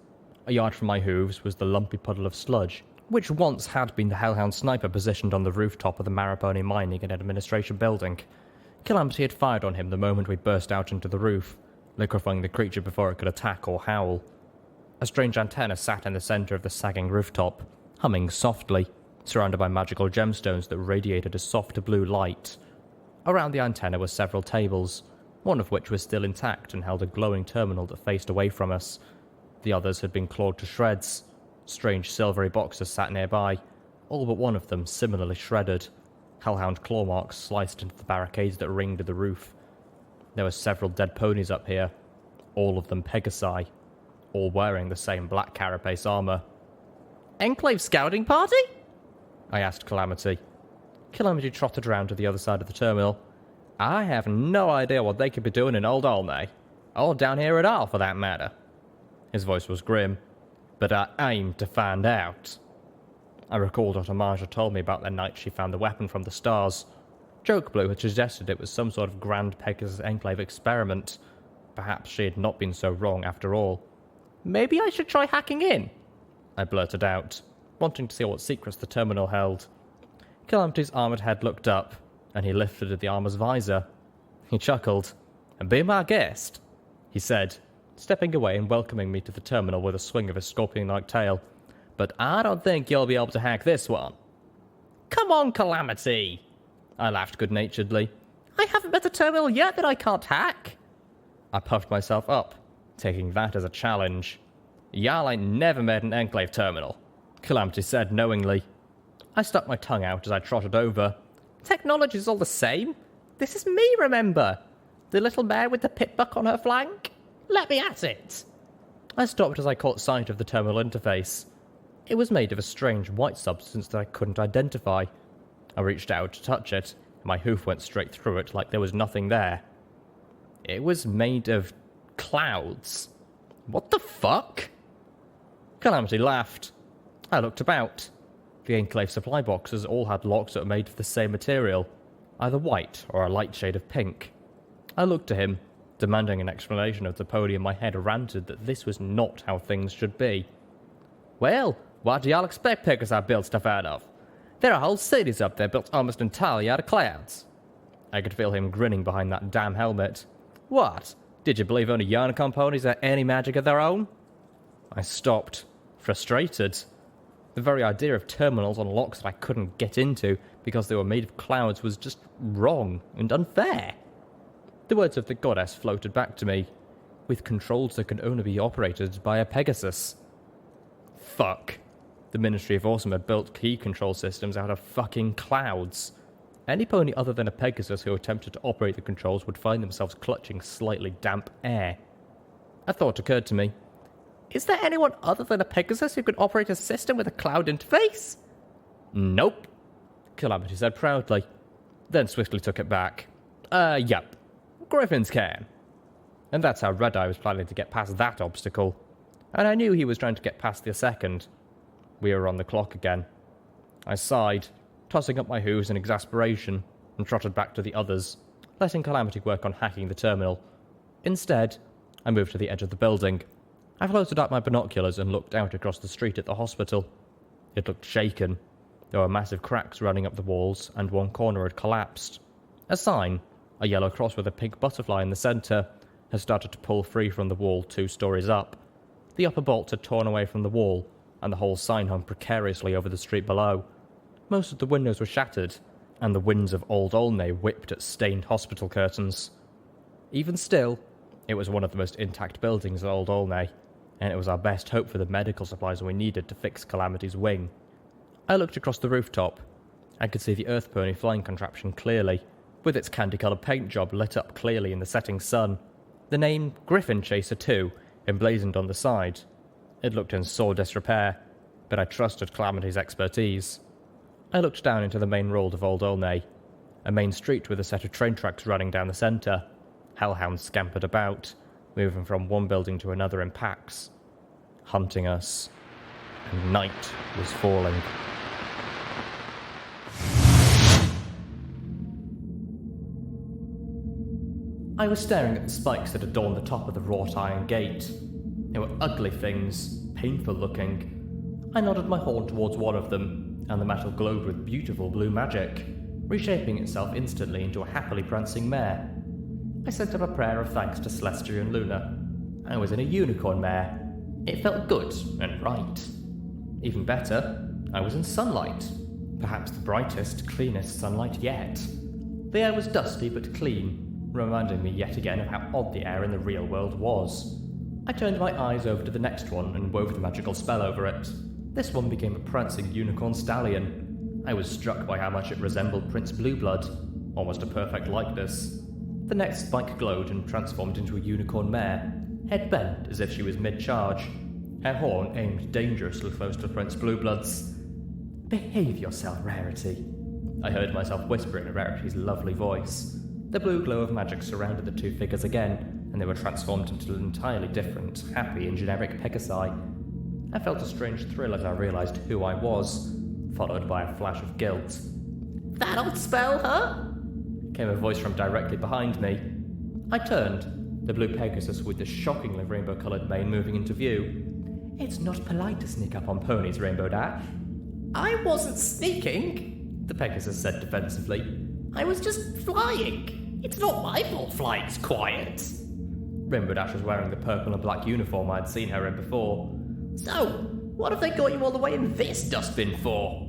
A yard from my hooves was the lumpy puddle of sludge, which once had been the hellhound sniper positioned on the rooftop of the Maripony Mining and Administration building. Calamity had fired on him the moment we burst out into the roof, liquefying the creature before it could attack or howl. A strange antenna sat in the center of the sagging rooftop, humming softly, surrounded by magical gemstones that radiated a soft blue light. Around the antenna were several tables, one of which was still intact and held a glowing terminal that faced away from us. The others had been clawed to shreds. Strange silvery boxes sat nearby, all but one of them similarly shredded. Hellhound claw marks sliced into the barricades that ringed the roof. There were several dead ponies up here, all of them pegasi, all wearing the same black carapace armor. Enclave scouting party? I asked Calamity. Calamity trotted round to the other side of the terminal. I have no idea what they could be doing in Old Olneigh, or down here at all for that matter. His voice was grim, but I aim to find out. I recalled what Amaja told me about the night she found the weapon from the stars. Joke Blue had suggested it was some sort of grand Pegasus Enclave experiment. Perhaps she had not been so wrong after all. Maybe I should try hacking in, I blurted out, wanting to see what secrets the terminal held. Calamity's armoured head looked up, and he lifted the armour's visor. He chuckled. "Be my guest," he said, stepping away and welcoming me to the terminal with a swing of his scorpion-like tail. "But I don't think you'll be able to hack this one." "Come on, Calamity," I laughed good-naturedly. "I haven't met a terminal yet that I can't hack." I puffed myself up, taking that as a challenge. "Y'all ain't never made an Enclave terminal," Calamity said knowingly. I stuck my tongue out as I trotted over. "Technology's all the same. This is me, remember? The little mare with the pip-buck on her flank? Let me at it." I stopped as I caught sight of the terminal interface. It was made of a strange white substance that I couldn't identify. I reached out to touch it, and my hoof went straight through it like there was nothing there. It was made of clouds. What the fuck? Calamity laughed. I looked about. The Enclave supply boxes all had locks that were made of the same material, either white or a light shade of pink. I looked to him, demanding an explanation of the podium. My head ranted that this was not how things should be. "Well, what do y'all expect Pegasus build stuff out of? There are whole cities up there built almost entirely out of clouds." I could feel him grinning behind that damn helmet. "What? Did you believe only unicorn ponies had any magic of their own?" I stopped, frustrated. The very idea of terminals on locks that I couldn't get into because they were made of clouds was just wrong and unfair. The words of the goddess floated back to me, with controls that can only be operated by a pegasus. Fuck. The Ministry of Awesome had built key control systems out of fucking clouds. Any pony other than a pegasus who attempted to operate the controls would find themselves clutching slightly damp air. A thought occurred to me. Is there anyone other than a pegasus who can operate a system with a cloud interface? "Nope," Calamity said proudly, then swiftly took it back. Yep. Griffins can." And that's how Red-Eye was planning to get past that obstacle. And I knew he was trying to get past the second. We were on the clock again. I sighed, tossing up my hooves in exasperation, and trotted back to the others, letting Calamity work on hacking the terminal. Instead, I moved to the edge of the building. I floated out my binoculars and looked out across the street at the hospital. It looked shaken. There were massive cracks running up the walls, and one corner had collapsed. A sign, a yellow cross with a pink butterfly in the centre, had started to pull free from the wall 2 stories up. The upper bolts had torn away from the wall, and the whole sign hung precariously over the street below. Most of the windows were shattered, and the winds of Old Olneigh whipped at stained hospital curtains. Even still, it was one of the most intact buildings at Old Olneigh, and it was our best hope for the medical supplies we needed to fix Calamity's wing. I looked across the rooftop. I could see the Earth Pony flying contraption clearly, with its candy-coloured paint job lit up clearly in the setting sun. The name Griffin Chaser 2 emblazoned on the side. It looked in sore disrepair, but I trusted Calamity's expertise. I looked down into the main road of Old Olneigh, a main street with a set of train tracks running down the centre. Hellhounds scampered about, moving from one building to another in packs, hunting us, and night was falling. I was staring at the spikes that adorned the top of the wrought iron gate. They were ugly things, painful looking. I nodded my horn towards one of them, and the metal glowed with beautiful blue magic, reshaping itself instantly into a happily prancing mare. I sent up a prayer of thanks to Celestia and Luna. I was in a unicorn mare. It felt good and right. Even better, I was in sunlight. Perhaps the brightest, cleanest sunlight yet. The air was dusty but clean, reminding me yet again of how odd the air in the real world was. I turned my eyes over to the next one and wove the magical spell over it. This one became a prancing unicorn stallion. I was struck by how much it resembled Prince Blueblood, almost a perfect likeness. The next spike glowed and transformed into a unicorn mare, head bent as if she was mid-charge, her horn aimed dangerously close to Prince Blueblood's. "Behave yourself, Rarity," I heard myself whisper in Rarity's lovely voice. The blue glow of magic surrounded the 2 figures again, and they were transformed into entirely different, happy and generic Pegasi. I felt a strange thrill as I realised who I was. followed by a flash of guilt. That old spell, huh? Came a voice from directly behind me. I turned, the blue pegasus with the shockingly rainbow-coloured mane moving into view. It's not polite to sneak up on ponies, Rainbow Dash. I wasn't sneaking, The pegasus said defensively. I was just flying. It's not my fault flying's quiet. Rainbow Dash was wearing the purple and black uniform I'd seen her in before. So, what have they got you all the way in this dustbin for?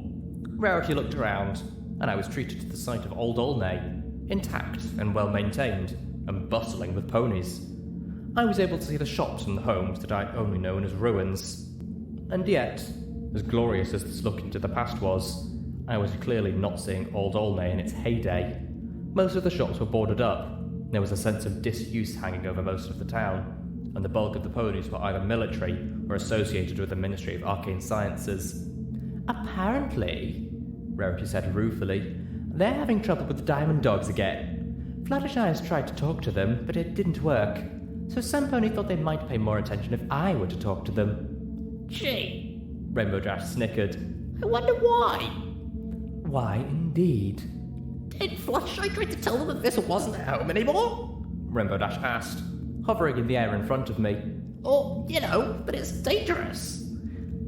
Rarity looked around, and I was treated to the sight of Old Olneigh, intact and well-maintained, and bustling with ponies. I was able to see the shops and the homes that I'd only known as ruins. And yet, as glorious as this look into the past was, I was clearly not seeing Old Olneigh in its heyday. Most of the shops were boarded up. There was a sense of disuse hanging over most of the town, and the bulk of the ponies were either military or associated with the Ministry of Arcane Sciences. Apparently, Rarity said ruefully, they're having trouble with the diamond dogs again. Fluttershy has tried to talk to them, but it didn't work. So some pony thought they might pay more attention if I were to talk to them. Gee, Rainbow Dash snickered. I wonder why. Why, indeed. Did Fluttershy try to tell them that this wasn't at home anymore? Rainbow Dash asked, hovering in the air in front of me. Or, that it's dangerous.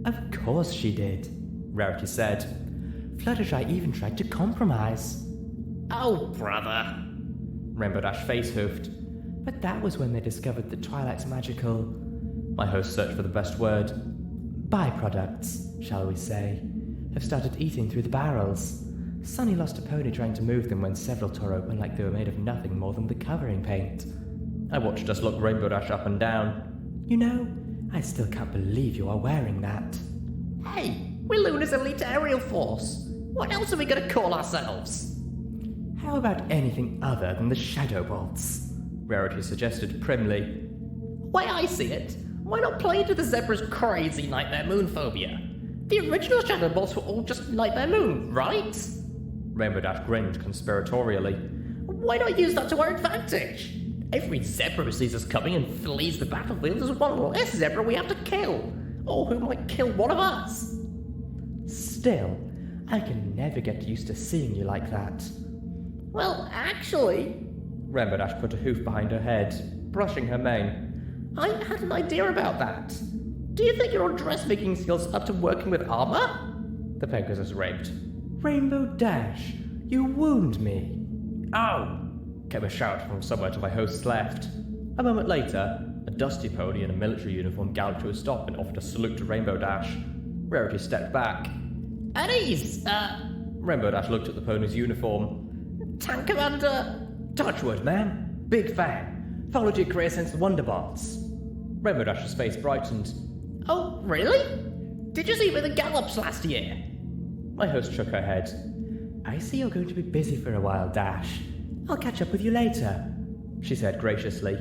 Of course she did, Rarity said. Fluttershy even tried to compromise. Oh, brother. Rainbow Dash face-hoofed. But that was when they discovered that Twilight's magical... My host searched for the best word. byproducts, shall we say, have started eating through the barrels. Sunny lost a pony trying to move them when several tore open like they were made of nothing more than the covering paint. I watched us look Rainbow Dash up and down. You know, I still can't believe you are wearing that. Hey, we're Luna's elite aerial force. What else are we going to call ourselves? How about anything other than the Shadow Bolts? Rarity suggested primly. Way I see it, why not play into the zebra's crazy Nightmare Moon phobia? The original Shadow Bolts were all just Nightmare Moon, right? Rainbow Dash grinned conspiratorially. Why not use that to our advantage? Every zebra who sees us coming and flees the battlefield is one less zebra we have to kill, or who might kill one of us. Still, I can never get used to seeing you like that. Well, actually, Rainbow Dash put a hoof behind her head, brushing her mane. I had an idea about that. Do you think your dressmaking skills up to working with armor? The pegasus raped. Rainbow Dash, you wound me. Ow! Came a shout from somewhere to my host's left. A moment later, a dusty pony in a military uniform galloped to a stop and offered a salute to Rainbow Dash. Rarity stepped back. At ease, Rainbow Dash looked at the pony's uniform. Tank Commander. Touchwood, ma'am. Big fan. Followed your career since the Wonderbots. Rainbow Dash's face brightened. Oh, really? Did you see me in the Gallops last year? My host shook her head. I see you're going to be busy for a while, Dash. I'll catch up with you later, she said graciously,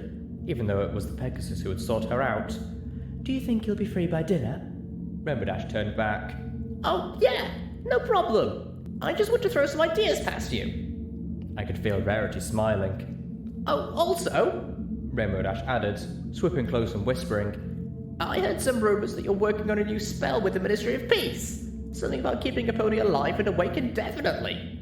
even though it was the Pegasus who had sought her out. Do you think you'll be free by dinner? Rainbow Dash turned back. Oh, yeah, no problem. I just want to throw some ideas past you. I could feel Rarity smiling. Oh, also, Rainbow Dash added, swooping close and whispering, I heard some rumours that you're working on a new spell with the Ministry of Peace. Something about keeping a pony alive and awake indefinitely.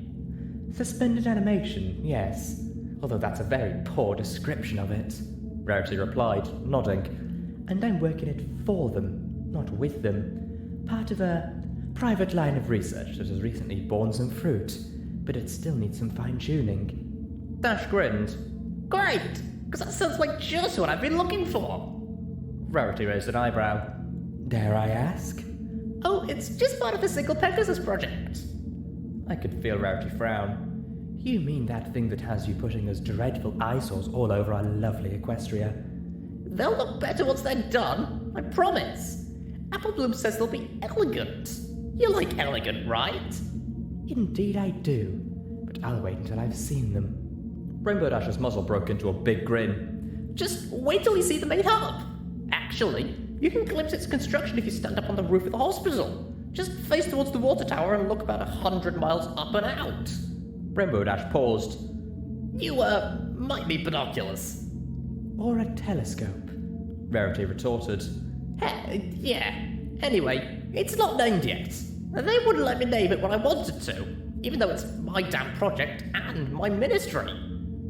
Suspended animation, yes. Although that's a very poor description of it. Rarity replied, nodding. And I'm working it for them, not with them. Part of a private line of research that has recently borne some fruit, but it still needs some fine-tuning. Dash grinned. Great, because that sounds like just what I've been looking for. Rarity raised an eyebrow. Dare I ask? Oh, it's just part of the Single Pegasus project. I could feel Rarity frown. You mean that thing that has you putting those dreadful eyesores all over our lovely Equestria? They'll look better once they're done, I promise. Applebloom says they'll be elegant. You like elegant, right? Indeed I do, but I'll wait until I've seen them. Rainbow Dash's muzzle broke into a big grin. Just wait till you see the main hub. Actually, you can glimpse its construction if you stand up on the roof of the hospital. Just face towards the water tower and look about 100 miles up and out. Rainbow Dash paused. You, might need binoculars. Or a telescope, Rarity retorted. Yeah. Anyway, it's not named yet. They wouldn't let me name it when I wanted to, even though it's my damn project and my ministry.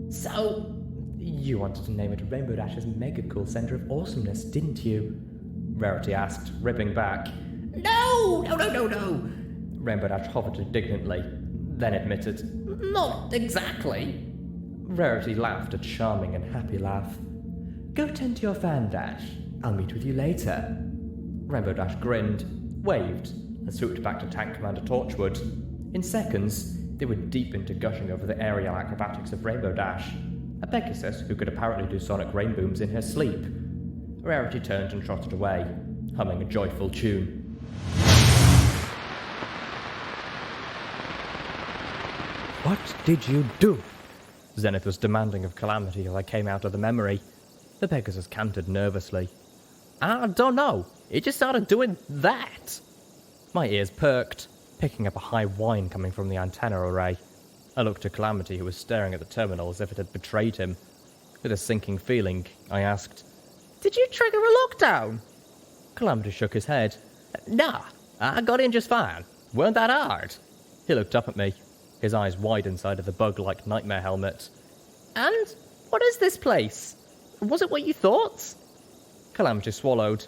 So... You wanted to name it Rainbow Dash's Mega Cool Center of Awesomeness, didn't you? Rarity asked, ripping back. No! Rainbow Dash hovered indignantly, then admitted. Not exactly. Rarity laughed a charming and happy laugh. Go tend to your fan, Dash. I'll meet with you later. Rainbow Dash grinned, waved, and swooped back to Tank Commander Torchwood. In seconds, they were deep into gushing over the aerial acrobatics of Rainbow Dash, a pegasus who could apparently do sonic rain booms in her sleep. Rarity turned and trotted away, humming a joyful tune. What did you do? Zenith was demanding of Calamity as I came out of the memory. The pegasus cantered nervously. I don't know. It just started doing that. My ears perked, picking up a high whine coming from the antenna array. I looked at Calamity, who was staring at the terminal as if it had betrayed him. With a sinking feeling, I asked, Did you trigger a lockdown? Calamity shook his head. Nah, I got in just fine. Weren't that hard. He looked up at me, his eyes wide inside of the bug-like nightmare helmet. And what is this place? Was it what you thought? Calamity swallowed.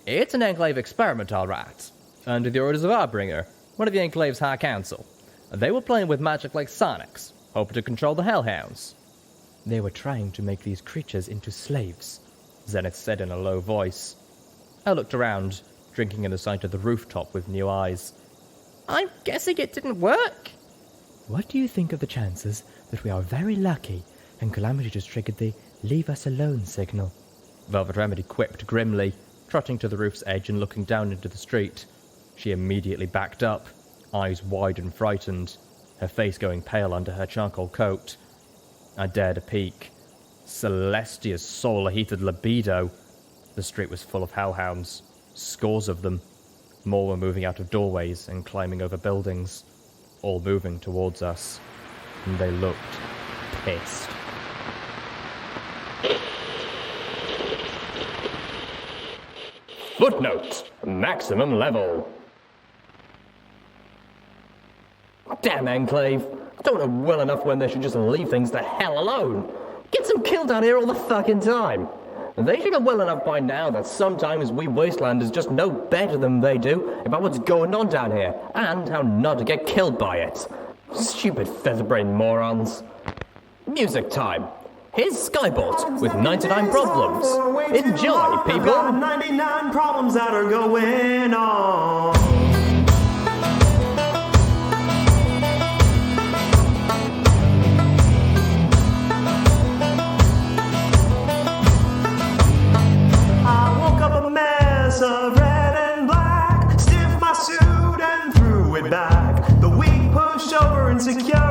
It's an Enclave experiment, all right. Under the orders of Harbringer, one of the Enclave's High Council. They were playing with magic like Sonics, hoping to control the hellhounds. They were trying to make these creatures into slaves, Zenith said in a low voice. I looked around, drinking in the sight of the rooftop with new eyes. I'm guessing it didn't work. What do you think of the chances that we are very lucky and Calamity just triggered the leave us alone signal? Velvet Remedy quipped grimly, trotting to the roof's edge and looking down into the street. She immediately backed up, eyes wide and frightened, her face going pale under her charcoal coat. I dared a peek. Celestia's solar-heated libido. The street was full of hellhounds, scores of them. More were moving out of doorways and climbing over buildings, all moving towards us, and they looked pissed. Footnote: maximum level. Damn Enclave. Don't know well enough when they should just leave things the hell alone. Get them killed down here all the fucking time. They should know well enough by now that sometimes we wastelanders just know better than they do about what's going on down here, and how not to get killed by it. Stupid featherbrained morons. Music time. Here's Skybolt with 99 problems. Enjoy, people! Got 99 problems that are going on. I woke up a mess of red and black, stiffed my suit and threw it back. The weak pushed over insecure.